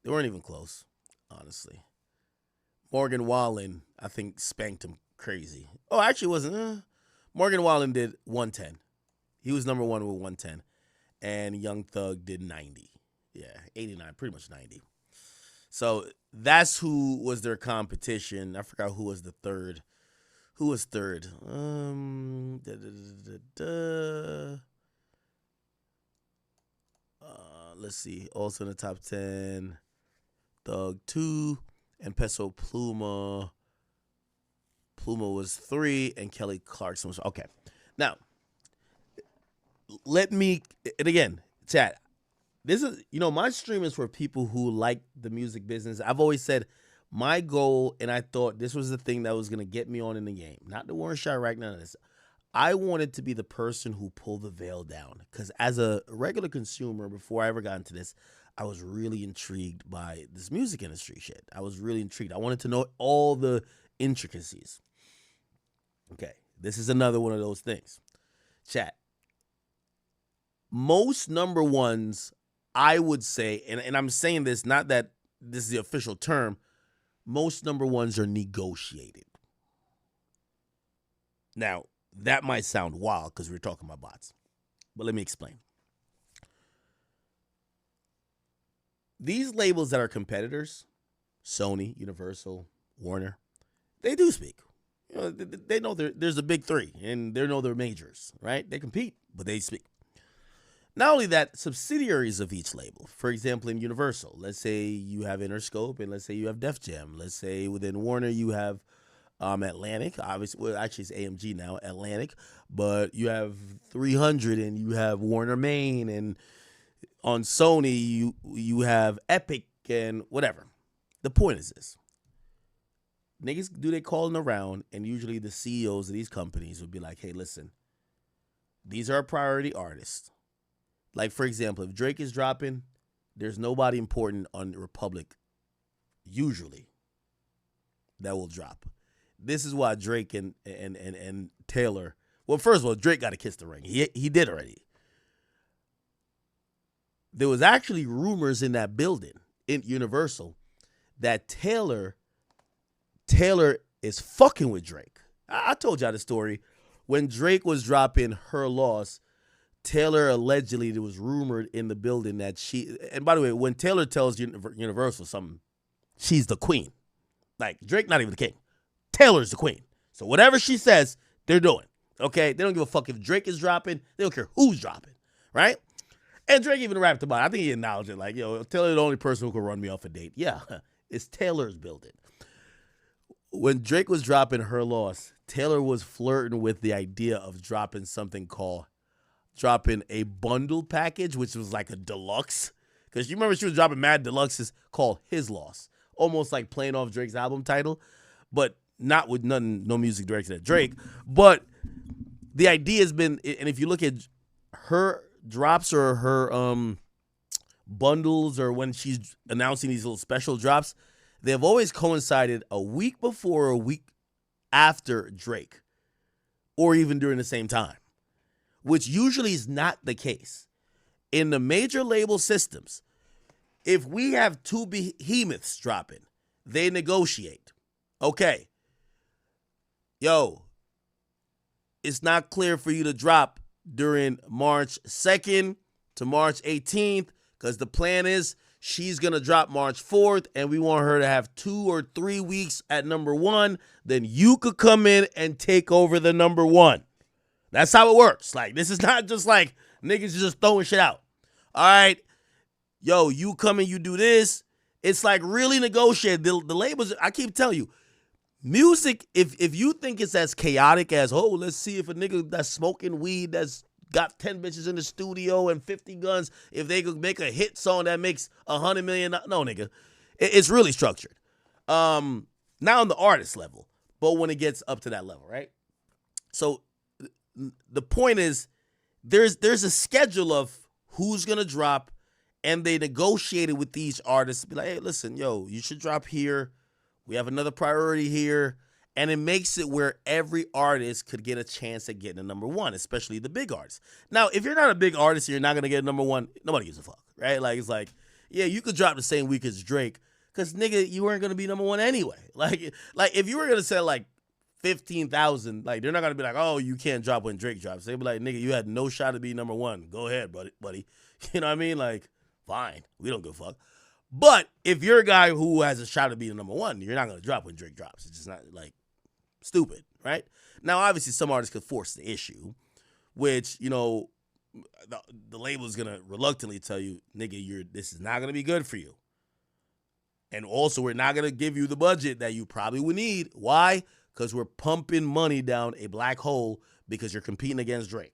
They weren't even close, honestly. Morgan Wallen, I think, spanked him crazy. Oh, actually, it wasn't. Morgan Wallen did 110. He was number 1 with 110. And Young Thug did 90. Yeah, 89, pretty much 90. So that's who was their competition. I forgot who was the third. Who was third? Let's see. Also in the top 10, Thug 2 and Peso Pluma. Pluma was 3 and Kelly Clarkson was okay. Now, let me, and again, chat. This is, my stream is for people who like the music business. I've always said my goal, and I thought this was the thing that was going to get me on in the game. Not the Warren Chirac, none of this. I wanted to be the person who pulled the veil down. Because as a regular consumer, before I ever got into this, I was really intrigued by this music industry shit. I was really intrigued. I wanted to know all the intricacies. Okay, this is another one of those things. Chat. Most number ones, I would say, and I'm saying this, not that this is the official term, most number ones are negotiated. Now, that might sound wild because we're talking about bots, but let me explain. These labels that are competitors, Sony, Universal, Warner, they do speak. They know there's a big 3, and they know they're majors, right? They compete, but they speak. Not only that, subsidiaries of each label. For example, in Universal, let's say you have Interscope, and let's say you have Def Jam. Let's say within Warner you have Atlantic. Obviously, well, actually it's AMG now, Atlantic. But you have 300, and you have Warner Main, and on Sony you have Epic and whatever. The point is this. Niggas do they calling around, and usually the CEOs of these companies would be like, hey, listen, these are priority artists. Like, for example, if Drake is dropping, there's nobody important on Republic, usually, that will drop. This is why Drake and Taylor, well, first of all, Drake got to kiss the ring. He did already. There was actually rumors in that building, in Universal, that Taylor is fucking with Drake. I told y'all the story. When Drake was dropping Her Loss, Taylor allegedly, it was rumored in the building that she, and by the way, when Taylor tells Universal something, she's the queen. Like, Drake not even the king. Taylor's the queen. So whatever she says, they're doing. Okay? They don't give a fuck if Drake is dropping. They don't care who's dropping. Right? And Drake even rapped about it. I think he acknowledged it. Like, Taylor's the only person who can run me off a date. Yeah, it's Taylor's building. When Drake was dropping Her Loss, Taylor was flirting with the idea of dropping a bundle package, which was like a deluxe. Because you remember she was dropping mad deluxes called His Loss. Almost like playing off Drake's album title, but not with no music directed at Drake. But the idea has been, and if you look at her drops or her bundles or when she's announcing these little special drops, they have always coincided a week before or a week after Drake, or even during the same time, which usually is not the case. In the major label systems, if we have 2 behemoths dropping, they negotiate. Okay, it's not clear for you to drop during March 2nd to March 18th because the plan is she's going to drop March 4th, and we want her to have 2 or 3 weeks at number 1. Then you could come in and take over the number 1. That's how it works. Like, this is not just like niggas just throwing shit out. All right, you come and you do this. It's like really negotiated. The labels, I keep telling you, music, if you think it's as chaotic as, let's see if a nigga that's smoking weed that's got 10 bitches in the studio and 50 guns, if they could make a hit song that makes $100 million. No, nigga. It's really structured. Not on the artist level, but when it gets up to that level, right? So the point is there's a schedule of who's going to drop And they negotiated with these artists to be like, hey, listen, yo, you should drop here. We have another priority here. And it makes it where every artist could get a chance at getting a number one, especially the big artists. Now, if you're not a big artist and you're not going to get a number one, nobody gives a fuck, right? Like, it's like, yeah, you could drop the same week as Drake because, nigga, you weren't going to be number one anyway. Like if you were going to sell, like, 15,000, like, they're not going to be like, oh, you can't drop when Drake drops. They'd be like, nigga, you had no shot to be number one. Go ahead, buddy. You know what I mean? Like, fine. We don't give a fuck. But if you're a guy who has a shot to be the number one, you're not going to drop when Drake drops. It's just not, like, stupid, right? Now, obviously, some artists could force the issue, which, you know, the label is going to reluctantly tell you, nigga, this is not going to be good for you. And also, we're not going to give you the budget that you probably would need. Why? Because we're pumping money down a black hole because you're competing against Drake.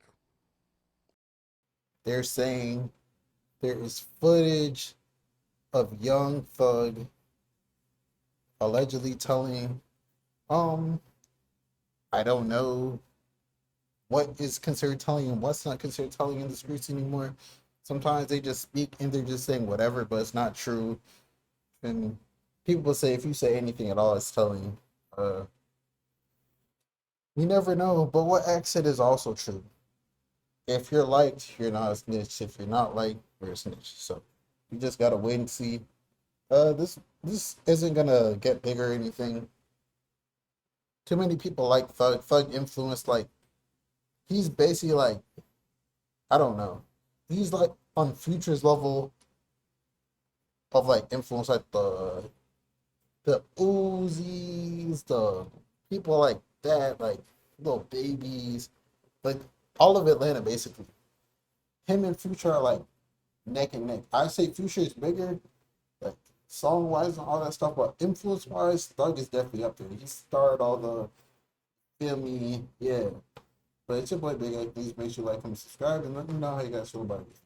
They're saying there is footage of Young Thug allegedly telling, I don't know what is considered telling and what's not considered telling in the streets anymore. Sometimes they just speak and they're just saying whatever, but it's not true. And people say if you say anything at all, it's telling. You never know, but what X said is also true. If you're liked, you're not a snitch. If you're not liked, you're a snitch. So you just gotta wait and see. This isn't gonna get bigger or anything. Too many people like Thug. Thug influenced, like, he's basically like, I don't know. He's like on Future's level of like influence, like the Uzis, the people like that, like little babies, like all of Atlanta basically. Him and Future are like neck and neck. I say Future is bigger, like song wise and all that stuff, but influence wise, Thug is definitely up there. He started all the, feel me, yeah. But it's your boy Big A. Please make sure you like, comment, subscribe, and let me know how you guys feel about it.